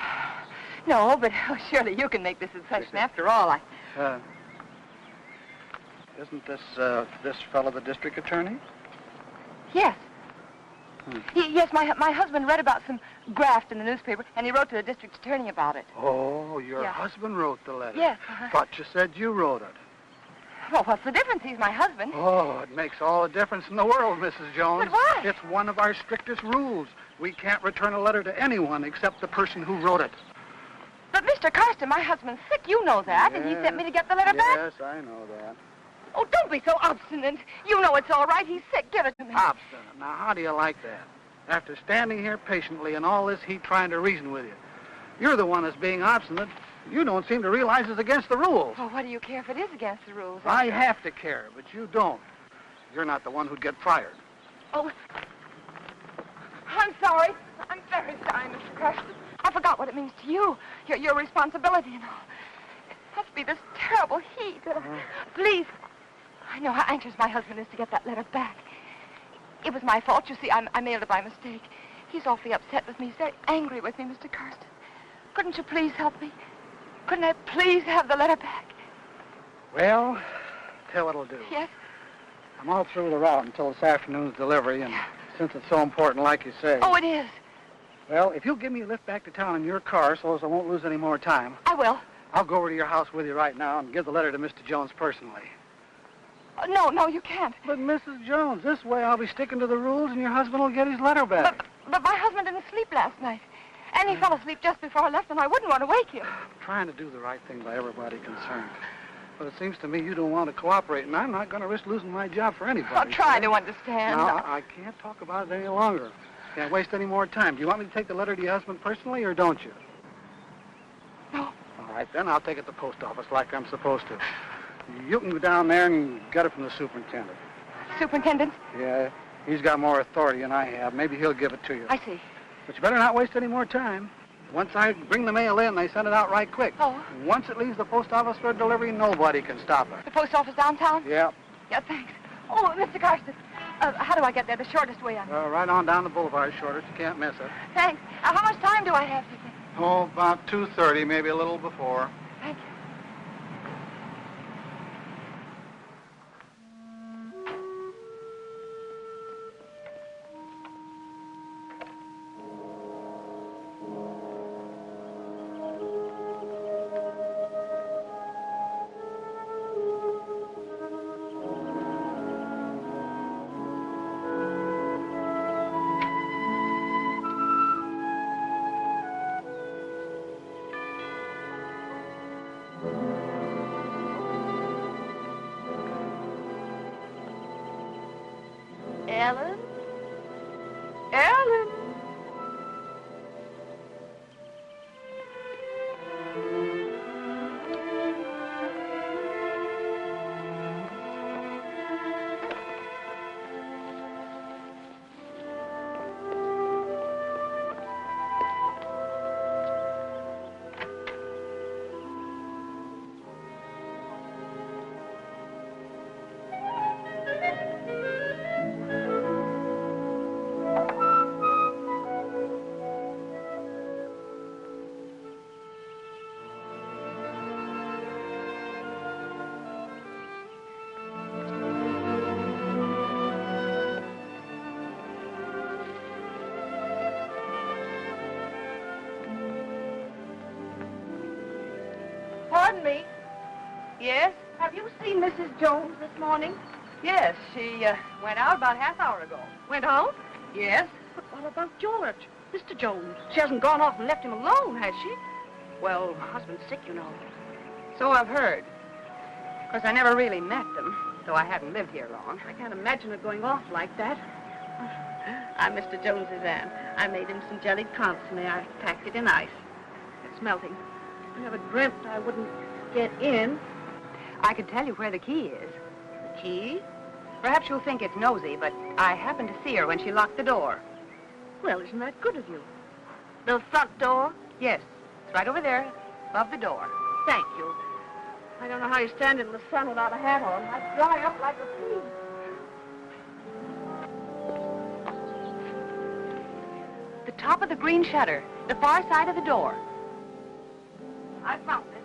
Speaker 7: No, but surely you can make this exception. After all,
Speaker 5: Isn't this fellow the district attorney?
Speaker 7: Yes. Yes, my husband read about some graft in the newspaper, and he wrote to the district attorney about it.
Speaker 5: Oh, your husband wrote the letter?
Speaker 7: Yes.
Speaker 5: Thought you said you wrote it.
Speaker 7: Well, what's the difference? He's my husband.
Speaker 5: Oh, it makes all the difference in the world, Mrs. Jones.
Speaker 7: But why?
Speaker 5: It's one of our strictest rules. We can't return a letter to anyone except the person who wrote it.
Speaker 7: But, Mr. Carson, my husband's sick. You know that, and he sent me to get the letter back.
Speaker 5: Yes, I know that.
Speaker 7: Oh, don't be so obstinate. You know it's all right. He's sick. Give it to me.
Speaker 5: Obstinate. Now, how do you like that? After standing here patiently in all this heat trying to reason with you, you're the one that's being obstinate. You don't seem to realize it's against the rules.
Speaker 7: Well, what do you care if it is against the rules?
Speaker 5: I have to care, but you don't. You're not the one who'd get fired.
Speaker 7: Oh, I'm sorry. I'm very sorry, Mr. Carson. I forgot what it means to you, your responsibility and all. It must be this terrible heat. Please, I know how anxious my husband is to get that letter back. It was my fault. You see, I mailed it by mistake. He's awfully upset with me. He's very angry with me, Mr. Carson. Couldn't you please help me? Couldn't I please have the letter back?
Speaker 5: Well, tell what I'll do.
Speaker 7: Yes?
Speaker 5: I'm all through the route until this afternoon's delivery, and since it's so important, like you say.
Speaker 7: Oh, it is.
Speaker 5: Well, if you'll give me a lift back to town in your car so as I won't lose any more time.
Speaker 7: I will.
Speaker 5: I'll go over to your house with you right now and give the letter to Mr. Jones personally.
Speaker 7: No, you can't.
Speaker 5: But, Mrs. Jones, this way I'll be sticking to the rules and your husband will get his letter back.
Speaker 7: But my husband didn't sleep last night. Annie fell asleep just before I left, and I wouldn't want to wake you.
Speaker 5: I'm trying to do the right thing by everybody concerned. But it seems to me you don't want to cooperate, and I'm not going to risk losing my job for anybody.
Speaker 7: I'll try to understand.
Speaker 5: No, I can't talk about it any longer. Can't waste any more time. Do you want me to take the letter to your husband personally, or don't you?
Speaker 7: No.
Speaker 5: All right, then I'll take it to the post office like I'm supposed to. You can go down there and get it from the superintendent.
Speaker 7: Superintendent?
Speaker 5: Yeah, he's got more authority than I have. Maybe he'll give it to you.
Speaker 7: I see.
Speaker 5: But you better not waste any more time. Once I bring the mail in, they send it out right quick.
Speaker 7: Oh.
Speaker 5: Once it leaves the post office for delivery, nobody can stop it.
Speaker 7: The post office downtown?
Speaker 5: Yeah.
Speaker 7: Yeah, thanks. Oh, Mr. Carson, how do I get there? The shortest way on.
Speaker 5: Right on down the boulevard, shortest. You can't miss it.
Speaker 7: Thanks. How much time do I have, do you think?
Speaker 5: Oh, about 2:30, maybe a little before.
Speaker 7: Thank you.
Speaker 6: Ellen?
Speaker 7: Ellen?
Speaker 6: Pardon me.
Speaker 7: Yes?
Speaker 6: Have you seen Mrs. Jones this morning?
Speaker 7: Yes, she went out about half hour ago.
Speaker 6: Went out?
Speaker 7: Yes?
Speaker 6: But what about George? Mr. Jones. She hasn't gone off and left him alone, has she? Well, her husband's sick, you know.
Speaker 7: So I've heard. Of course, I never really met them, though I haven't lived here long.
Speaker 6: I can't imagine her going off like that. I'm Mr. Jones's aunt. I made him some jellied consomme. I packed it in ice. It's melting. I never dreamt I wouldn't get in.
Speaker 7: I could tell you where the key is.
Speaker 6: The key?
Speaker 7: Perhaps you'll think it's nosy, but I happened to see her when she locked the door.
Speaker 6: Well, isn't that good of you? The front door?
Speaker 7: Yes, it's right over there, above the door.
Speaker 6: Thank you. I don't know how you stand in the sun without a hat on. I'd dry up like a pea.
Speaker 7: The top of the green shutter, the far side of the door.
Speaker 6: I found it.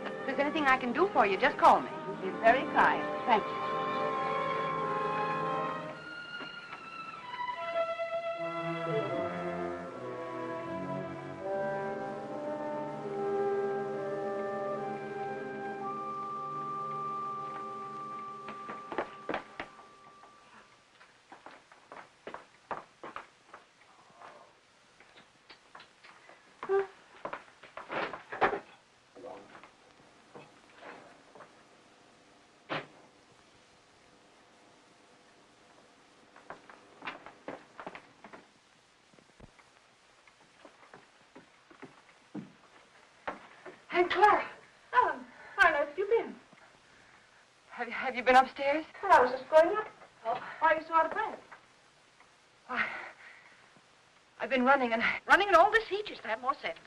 Speaker 7: If there's anything I can do for you, just call me.
Speaker 6: You're very kind. Thank you.
Speaker 7: Hey, Clara.
Speaker 6: Ellen, how on earth have you been?
Speaker 7: Have you been upstairs?
Speaker 6: Well, I was just going up. Oh, why are you so out of breath?
Speaker 7: Why, I've been running and...
Speaker 6: Running in all this heat, you should have more sense.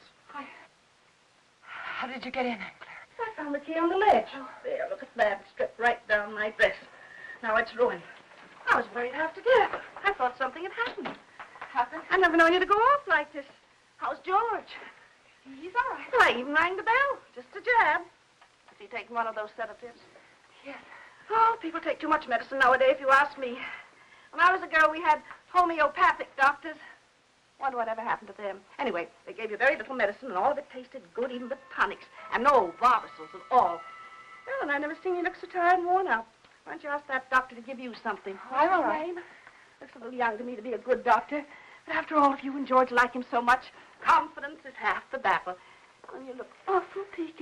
Speaker 7: How did you get in, Aunt Clara?
Speaker 6: I found the key on the ledge. Oh, there, look at that. It stripped right down my dress. Now it's ruined. I was worried half to death. I thought something had happened.
Speaker 7: Happened?
Speaker 6: I've never known you to go off like this. How's George?
Speaker 7: He's all right.
Speaker 6: Well, I even rang the bell. Just a jab. Is he taking one of those sedatives?
Speaker 7: Yes.
Speaker 6: Oh, people take too much medicine nowadays, if you ask me. When I was a girl, we had homeopathic doctors. Wonder what ever happened to them. Anyway, they gave you very little medicine, and all of it tasted good, even the tonics. And no Barbasils at all. Well, and I never seen you look so tired and worn out. Why don't you ask that doctor to give you something?
Speaker 7: I'm all right.
Speaker 6: Name? Looks a little young to me to be a good doctor. But after all, if you and George like him so much, confidence is half the battle. Ellen, you look awful peaked.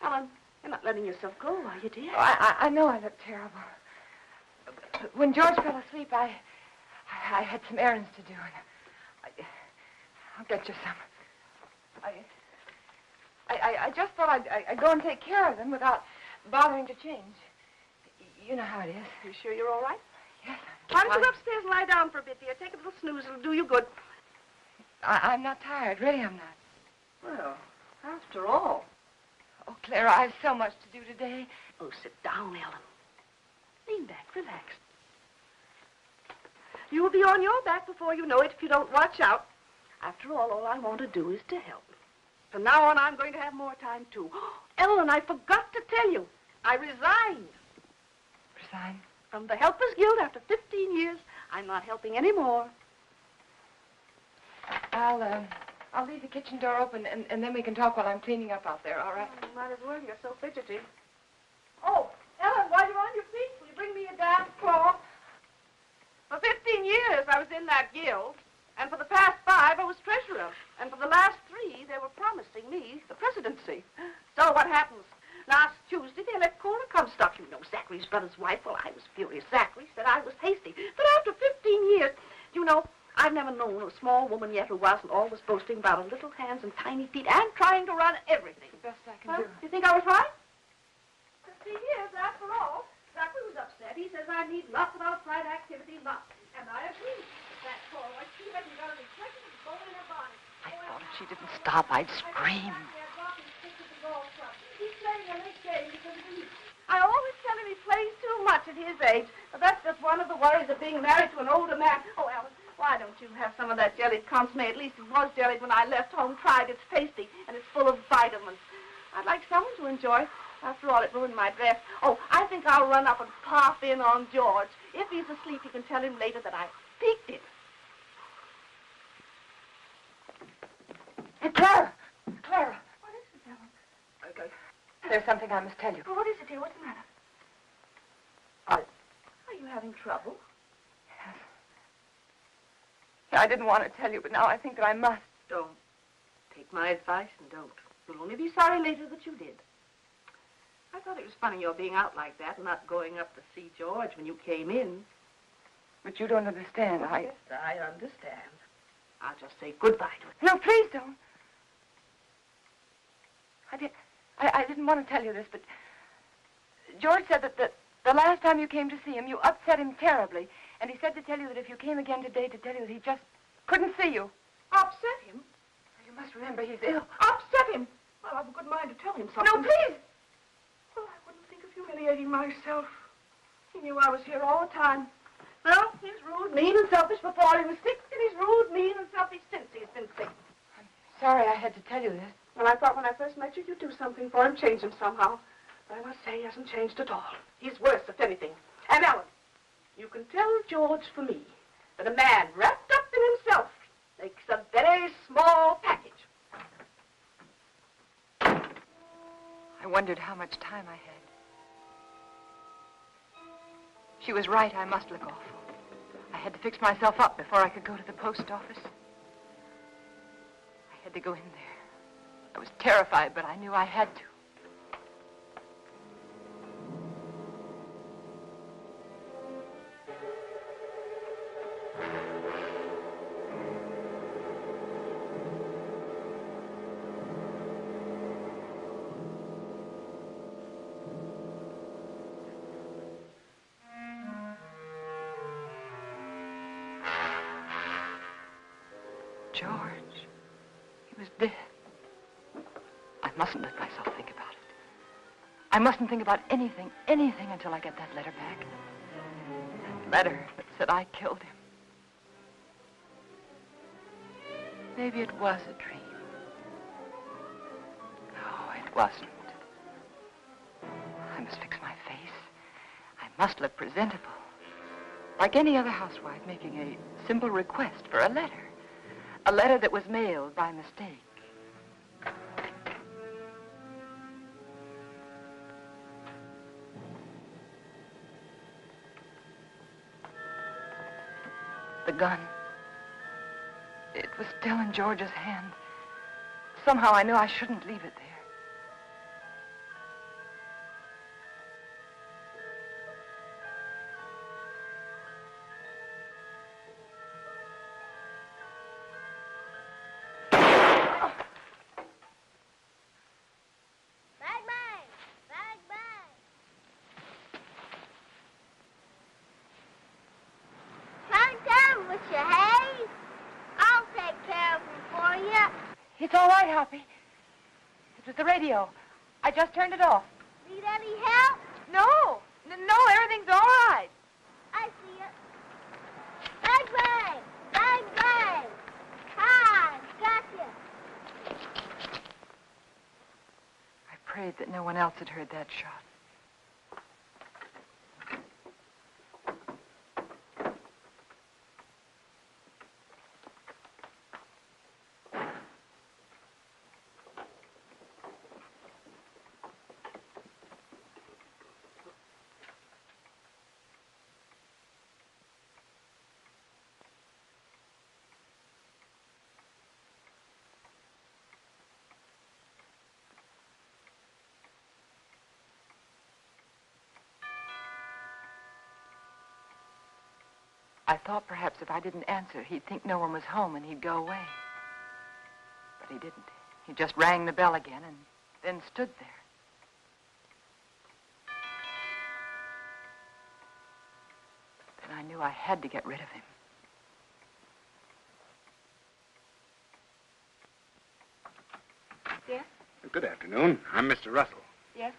Speaker 6: Ellen, you're not letting yourself go, are you, dear?
Speaker 7: Oh, I know I look terrible. When George fell asleep, I had some errands to do, and I'll get you some. I just thought I'd go and take care of them without bothering to change. You know how it is.
Speaker 6: You sure you're all right?
Speaker 7: Yes.
Speaker 6: Why don't you go upstairs and lie down for a bit, dear? Take a little snooze. It'll do you good.
Speaker 7: I'm not tired. Really, I'm not.
Speaker 6: Well, after all.
Speaker 7: Oh, Clara, I have so much to do today.
Speaker 6: Oh, sit down, Ellen. Lean back. Relax. You will be on your back before you know it if you don't watch out. After all I want to do is to help. From now on, I'm going to have more time, too. Ellen, I forgot to tell you. I resigned.
Speaker 7: Resigned?
Speaker 6: From the Helpers Guild after 15 years. I'm not helping anymore.
Speaker 7: I'll leave the kitchen door open, and then we can talk while I'm cleaning up out there, all right?
Speaker 6: Oh, might as well. You're so fidgety. Oh, Ellen, while you're on your feet, will you bring me a damp cloth? For 15 years, I was in that guild. And for the past 5, I was treasurer. And for the last 3, they were promising me the presidency. So what happens? Last Tuesday, they let Cora Comstock. You know, Zachary's brother's wife. Well, I was furious. Zachary said I was hasty. But after 15 years, you know, I've never known a small woman yet who wasn't always boasting about her little hands and tiny feet and trying to run everything.
Speaker 7: The best I can do.
Speaker 6: You think I was right? 15 years, after all. Zachary was upset. He says I need lots of outside activity, lots. And I agree. That Cora, she hasn't got any second bone in her body.
Speaker 7: I thought if she didn't stop, I'd scream.
Speaker 6: He's playing a late game because of you. I always tell him he plays too much at his age, but that's just one of the worries of being married to an older man. Oh, Alan, why don't you have some of that jellied consomme? At least it was jellied when I left home. Tried. It's tasty, and it's full of vitamins. I'd like someone to enjoy. After all, it ruined my dress. Oh, I think I'll run up and pop in on George. If he's asleep, you can tell him later that I peeked him.
Speaker 7: Hey, Clara! Clara!
Speaker 6: What is it, Ellen?
Speaker 7: Okay. There's something I must tell you.
Speaker 6: Well, what is it, dear? What's the matter? Are you having trouble?
Speaker 7: Yes. Yeah, I didn't want to tell you, but now I think that I must.
Speaker 6: Don't. Take my advice and don't. You'll only be sorry later that you did. I thought it was funny your being out like that and not going up to see George when you came in.
Speaker 7: But you don't understand.
Speaker 6: Yes, I understand. I'll just say goodbye to him.
Speaker 7: No, please don't. I didn't want to tell you this, but George said that the last time you came to see him, you upset him terribly. And he said to tell you that if you came again today, to tell you that he just couldn't see you.
Speaker 6: Upset him?
Speaker 7: You must remember he's ill.
Speaker 6: Upset him? Well, I've a good mind to tell him something.
Speaker 7: No, please!
Speaker 6: Well, I wouldn't think of humiliating myself. He knew I was here all the time. Well, he's rude, mean, and selfish before he was sick, and he's rude, mean, and selfish since he's been sick.
Speaker 7: I'm sorry I had to tell you this.
Speaker 6: Well, I thought when I first met you, you'd do something for him, change him somehow. But I must say he hasn't changed at all. He's worse, if anything. And Ellen, you can tell George for me that a man wrapped up in himself makes a very small package.
Speaker 7: I wondered how much time I had. She was right. I must look awful. I had to fix myself up before I could go to the post office. I had to go in there. I was terrified, but I knew I had to. George, he was dead. I mustn't let myself think about it. I mustn't think about anything until I get that letter back. That letter that said I killed him. Maybe it was a dream. No, it wasn't. I must fix my face. I must look presentable. Like any other housewife making a simple request for a letter. A letter that was mailed by mistake. The gun. was still in George's hand. Somehow I knew I shouldn't leave it there. It's all right, Hoppy. It was the radio. I just turned it off.
Speaker 10: Need any help?
Speaker 7: No, everything's all right.
Speaker 10: I see it. Bang, bang! Bang, bang! Hi, gotcha.
Speaker 7: I prayed that no one else had heard that shot. I thought perhaps if I didn't answer, he'd think no one was home and he'd go away. But he didn't. He just rang the bell again and then stood there. Then I knew I had to get rid of him.
Speaker 10: Yes?
Speaker 11: Good afternoon. I'm Mr. Russell.
Speaker 10: Yes?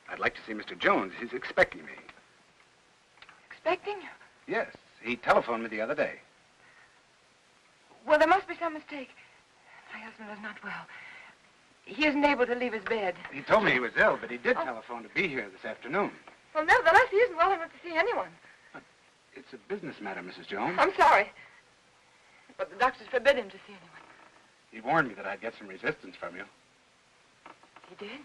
Speaker 11: I'd like to see Mr. Jones. He's expecting me.
Speaker 7: Expecting?
Speaker 11: Yes. He telephoned me the other day.
Speaker 7: Well, there must be some mistake. My husband is not well. He isn't able to leave his bed.
Speaker 11: He told me he was ill, but he did telephone to be here this afternoon.
Speaker 7: Well, nevertheless, he isn't well enough to see anyone.
Speaker 11: But it's a business matter, Mrs. Jones.
Speaker 7: I'm sorry. But the doctors forbid him to see anyone.
Speaker 11: He warned me that I'd get some resistance from you.
Speaker 7: He did?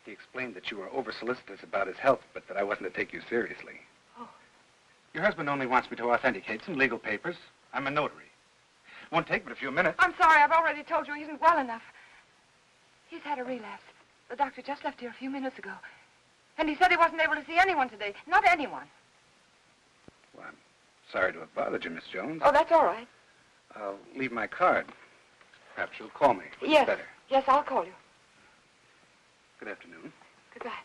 Speaker 11: He explained that you were over-solicitous about his health, but that I wasn't to take you seriously.
Speaker 7: Oh.
Speaker 11: Your husband only wants me to authenticate some legal papers. I'm a notary. Won't take but a few minutes.
Speaker 7: I'm sorry. I've already told you he isn't well enough. He's had a relapse. The doctor just left here a few minutes ago. And he said he wasn't able to see anyone today. Not anyone.
Speaker 11: Well, I'm sorry to have bothered you, Miss Jones.
Speaker 7: Oh, that's all right.
Speaker 11: I'll leave my card. Perhaps you'll call me.
Speaker 7: Yes.
Speaker 11: Better.
Speaker 7: Yes, I'll call you.
Speaker 11: Good afternoon.
Speaker 7: Goodbye.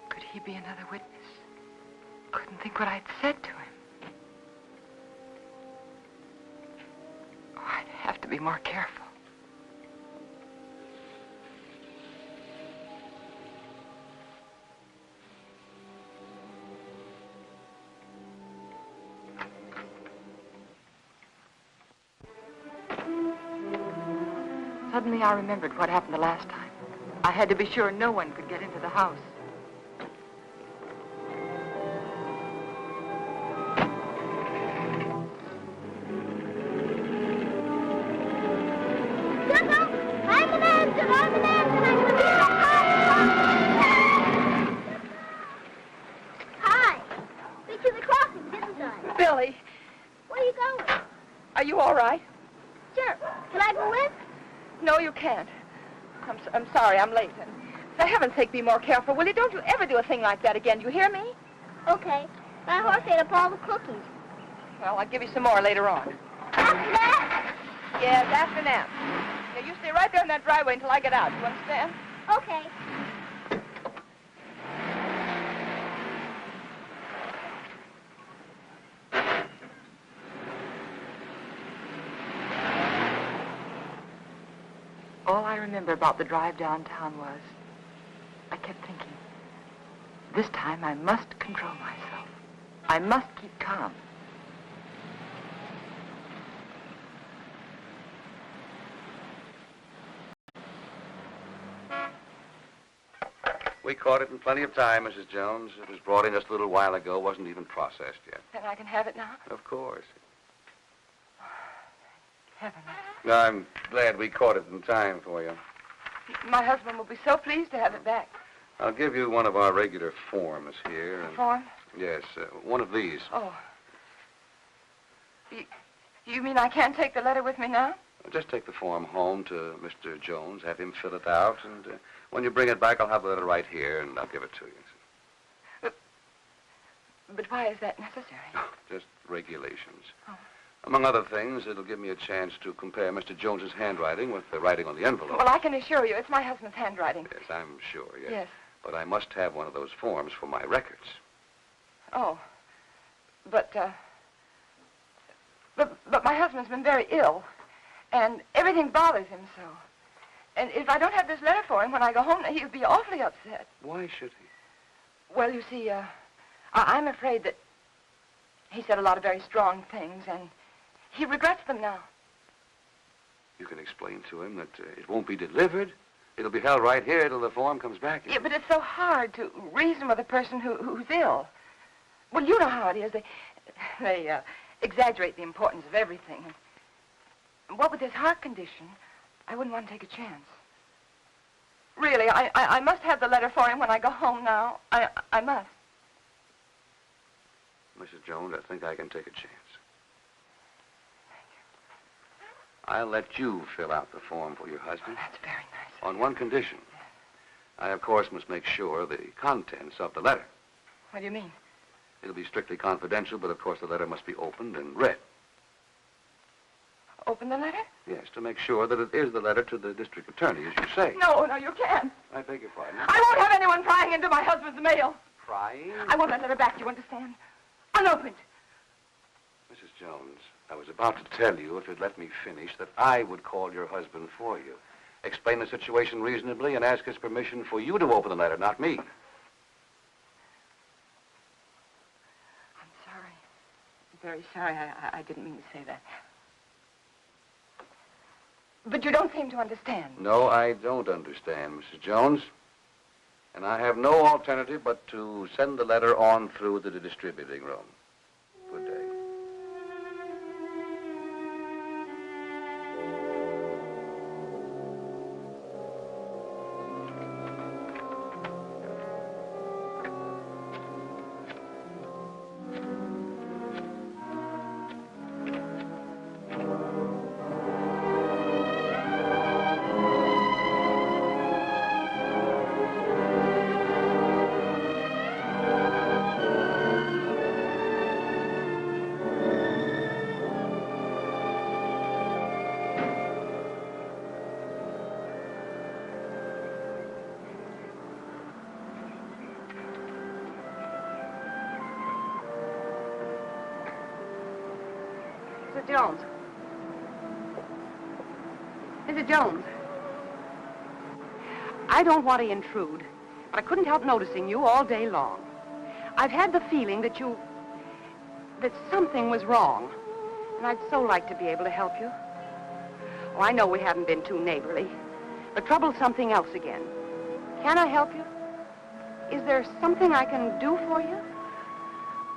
Speaker 7: Could he be another witness? Couldn't think what I'd said to him. Oh, I'd have to be more careful. Suddenly I remembered what happened the last time. I had to be sure no one could get into the house.
Speaker 10: Hi. Been to the crossing, didn't I?
Speaker 7: Billy!
Speaker 10: Where are you going?
Speaker 7: Are you all right?
Speaker 10: Sure. Can I go in?
Speaker 7: No, you can't. I'm sorry, I'm late. And for heaven's sake, be more careful, will you? Don't you ever do a thing like that again. Do you hear me?
Speaker 10: Okay. My horse ate up all the cookies.
Speaker 7: Well, I'll give you some more later on.
Speaker 10: After that?
Speaker 7: Yes, after nap. Now, you stay right there in that driveway until I get out. You understand?
Speaker 10: Okay.
Speaker 7: All I remember about the drive downtown was I kept thinking, this time I must control myself. I must keep calm.
Speaker 2: We caught it in plenty of time, Mrs. Jones. It was brought in just a little while ago, wasn't even processed yet.
Speaker 7: Then I can have it now?
Speaker 2: Of course.
Speaker 7: Heaven.
Speaker 2: I'm glad we caught it in time for you.
Speaker 7: My husband will be so pleased to have it back.
Speaker 12: I'll give you one of our regular forms here.
Speaker 7: A form?
Speaker 12: Yes, one of these.
Speaker 7: Oh. You mean I can't take the letter with me now?
Speaker 12: Just take the form home to Mr. Jones, have him fill it out, and when you bring it back, I'll have the letter right here, and I'll give it to you.
Speaker 7: But why is that necessary?
Speaker 12: Just regulations.
Speaker 7: Oh.
Speaker 12: Among other things, it'll give me a chance to compare Mr. Jones's handwriting with the writing on the envelope.
Speaker 7: Well, I can assure you it's my husband's handwriting.
Speaker 12: Yes, I'm sure, yes.
Speaker 7: Yes.
Speaker 12: But I must have one of those forms for my records.
Speaker 7: Oh. But my husband's been very ill, and everything bothers him so. And if I don't have this letter for him when I go home, he'll be awfully upset.
Speaker 12: Why should he?
Speaker 7: Well, you see, I'm afraid that he said a lot of very strong things, and he regrets them now.
Speaker 12: You can explain to him that it won't be delivered. It'll be held right here till the form comes back.
Speaker 7: Yeah, but it's so hard to reason with a person who's ill. Well, you know how it is. They exaggerate the importance of everything. And what with his heart condition, I wouldn't want to take a chance. Really, I must have the letter for him when I go home now. I must.
Speaker 12: Mrs. Jones, I think I can take a chance. I'll let you fill out the form for your husband.
Speaker 7: Oh, that's very nice.
Speaker 12: On one condition. I, of course, must make sure the contents of the letter.
Speaker 7: What do you mean?
Speaker 12: It'll be strictly confidential, but of course the letter must be opened and read.
Speaker 7: Open the letter?
Speaker 12: Yes, to make sure that it is the letter to the district attorney, as you say.
Speaker 7: No, you can't.
Speaker 12: I beg your pardon.
Speaker 7: I won't have anyone prying into my husband's mail.
Speaker 12: Prying?
Speaker 7: I want that letter back, you understand? Unopened.
Speaker 12: Mrs. Jones, I was about to tell you, if you'd let me finish, that I would call your husband for you. Explain the situation reasonably and ask his permission for you to open the letter, not me.
Speaker 7: I'm sorry. I'm very sorry. I didn't mean to say that. But you don't seem to understand.
Speaker 12: No, I don't understand, Mrs. Jones. And I have no alternative but to send the letter on through to the distributing room. Good day.
Speaker 6: Mr. Jones. Mr. Jones. I don't want to intrude, but I couldn't help noticing you all day long. I've had the feeling that something was wrong, and I'd so like to be able to help you. Oh, I know we haven't been too neighborly, but trouble's something else again. Can I help you? Is there something I can do for you?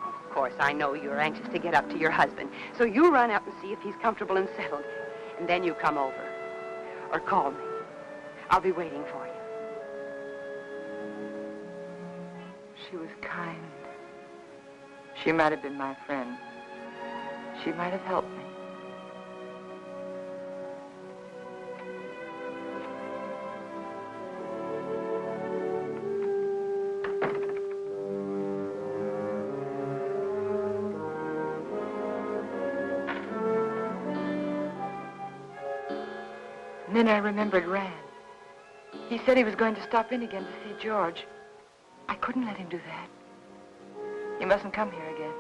Speaker 6: Of course, I know you're anxious to get up to your husband, so you run up and see if he's comfortable and settled, and then you come over. Or call me. I'll be waiting for you.
Speaker 1: She was kind. She might have been my friend. She might have helped me. And then I remembered Rand. He said he was going to stop in again to see George. I couldn't let him do that. He mustn't come here again.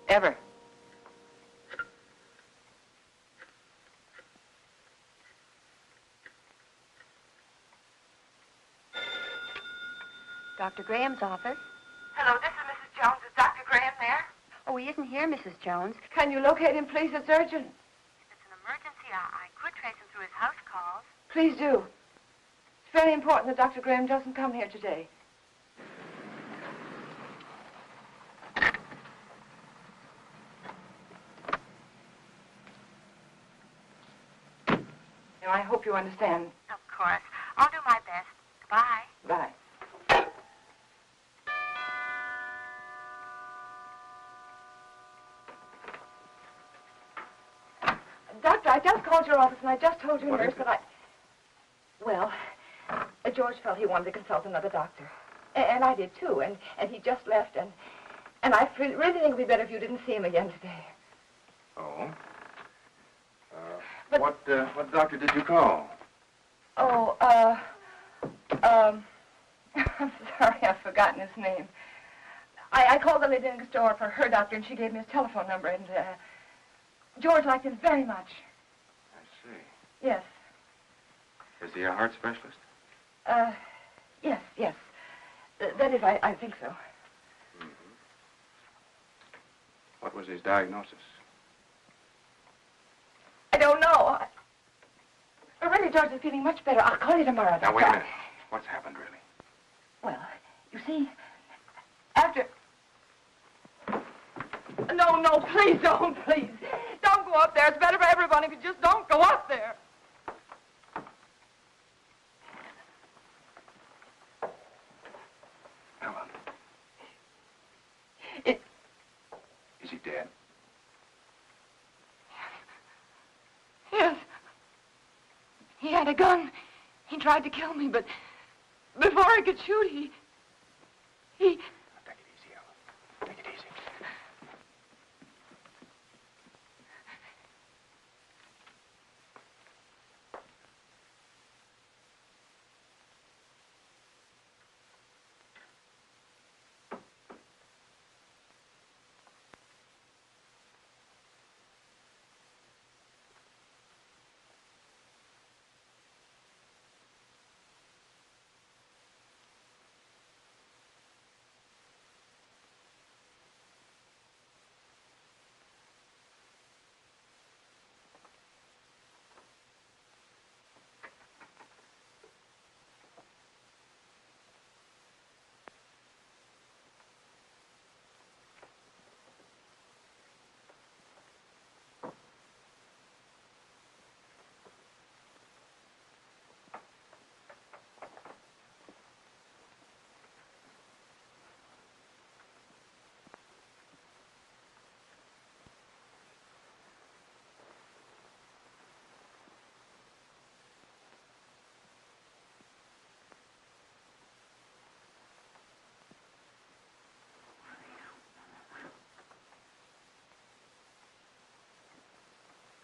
Speaker 1: Ever.
Speaker 6: Dr. Graham's office.
Speaker 7: Hello, this is Mrs. Jones. Is Dr. Graham there?
Speaker 6: Oh, he isn't here, Mrs. Jones.
Speaker 7: Can you locate him, please? It's urgent.
Speaker 6: If it's an emergency, I could trace him through his house calls.
Speaker 7: Please do. It's very important that Dr. Graham doesn't come here today. Now, I hope you understand.
Speaker 6: Of course. I'll do my best. Goodbye.
Speaker 7: Bye.
Speaker 6: Doctor, I just called your office and I just told your
Speaker 3: What
Speaker 6: nurse
Speaker 3: is it?
Speaker 6: that Well, George felt he wanted to consult another doctor. And I did too, and he just left, and I really think it would be better if you didn't see him again today.
Speaker 3: Oh? What doctor did you call?
Speaker 7: Oh, I'm sorry, I've forgotten his name. I called the lady next door for her doctor, and she gave me his telephone number, and George liked him very much.
Speaker 3: I see.
Speaker 7: Yes.
Speaker 3: Is he a heart specialist?
Speaker 7: Yes. That is, I think so.
Speaker 3: Mm-hmm. What was his diagnosis?
Speaker 7: I don't know. Really, George is feeling much better. I'll call you tomorrow.
Speaker 3: Now, wait a minute. What's happened, really?
Speaker 7: Well, you see, after... No, please don't, please. Don't go up there. It's better for everyone if you just don't go up there.
Speaker 3: Ellen. Is he dead?
Speaker 7: Yes. He had a gun. He tried to kill me, but before I could shoot, he...
Speaker 3: Take it easy, Ellen. Take it easy.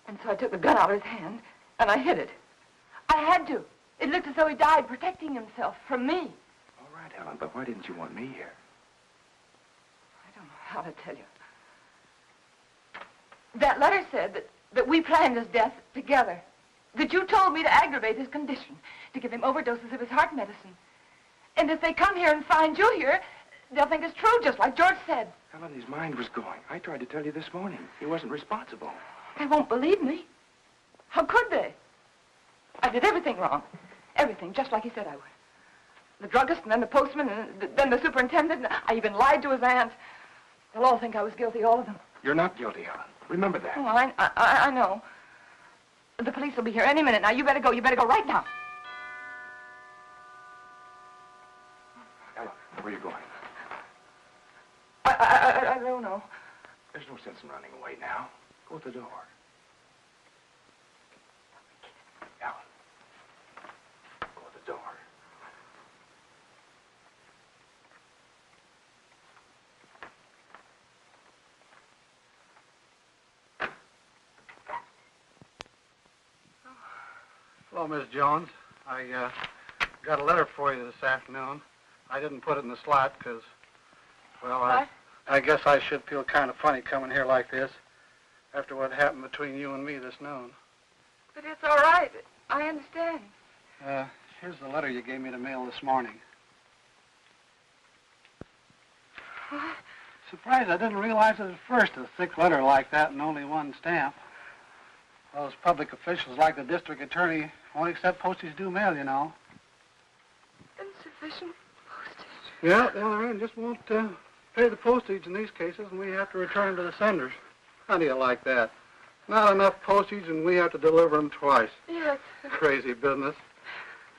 Speaker 7: And so I took the gun out of his hand, and I hid it. I had to. It looked as though he died protecting himself from me.
Speaker 3: All right, Ellen, but why didn't you want me here?
Speaker 7: I don't know how to tell you. That letter said that we planned his death together. That you told me to aggravate his condition, to give him overdoses of his heart medicine. And if they come here and find you here, they'll think it's true, just like George said.
Speaker 3: Ellen, his mind was going. I tried to tell you this morning. He wasn't responsible.
Speaker 7: They won't believe me. How could they? I did everything wrong. Everything, just like he said I would. The druggist, and then the postman, and then the superintendent. And I even lied to his aunt. They'll all think I was guilty, all of them.
Speaker 3: You're not guilty, Ellen. Remember that.
Speaker 7: Oh, I know. The police will be here any minute. Now, you better go. You better go right now.
Speaker 3: Ellen, where are you going?
Speaker 7: I don't know.
Speaker 3: There's no sense in running away now. Go at the door. Ellen. Go at the door.
Speaker 5: Hello, Miss Jones. I got a letter for you this afternoon. I didn't put it in the slot because, well, I guess I should feel kind of funny coming here like this after what happened between you and me this noon.
Speaker 7: But it's all right. I understand.
Speaker 5: Here's the letter you gave me to mail this morning.
Speaker 7: What?
Speaker 5: Surprised I didn't realize it at first, a thick letter like that and only one stamp. Those public officials like the district attorney won't accept postage due mail, you know.
Speaker 7: Insufficient postage?
Speaker 5: Yeah, the other end just won't pay the postage in these cases, and we have to return them to the senders. How do you like that? Not enough postage, and we have to deliver them twice.
Speaker 7: Yes.
Speaker 5: Crazy business.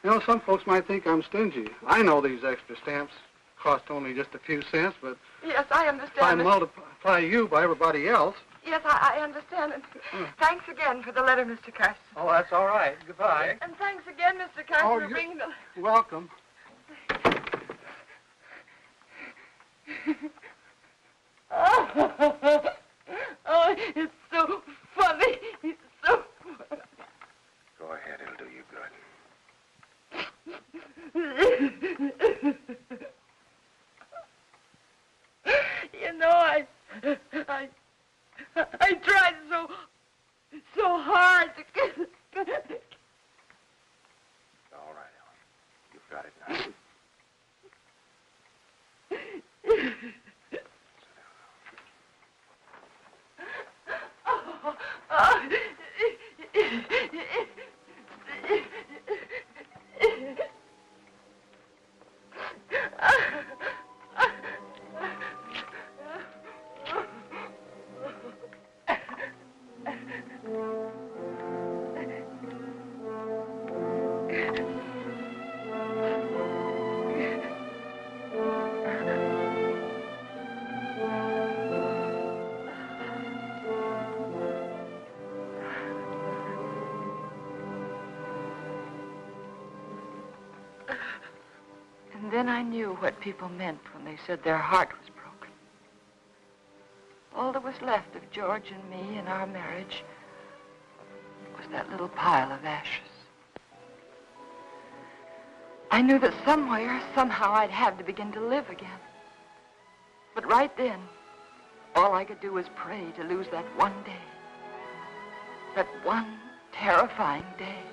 Speaker 5: You know, some folks might think I'm stingy. I know these extra stamps cost only just a few cents, but
Speaker 7: Yes, I understand.
Speaker 5: if I multiply you by everybody else...
Speaker 7: Yes, I understand. And thanks again for the letter, Mr. Carson.
Speaker 5: Oh, that's all right. Goodbye.
Speaker 7: And thanks again, Mr. Carson, for bringing the...
Speaker 5: Welcome.
Speaker 7: Oh, it's so funny. It's so funny.
Speaker 2: Go ahead, it'll do you good.
Speaker 7: You know, I tried so hard to get...
Speaker 2: All right, Ellen. You've got it now.
Speaker 1: And then I knew what people meant when they said their heart was broken. All that was left of George and me and our marriage was that little pile of ashes. I knew that somewhere, somehow, I'd have to begin to live again. But right then, all I could do was pray to lose that one day. That one terrifying day.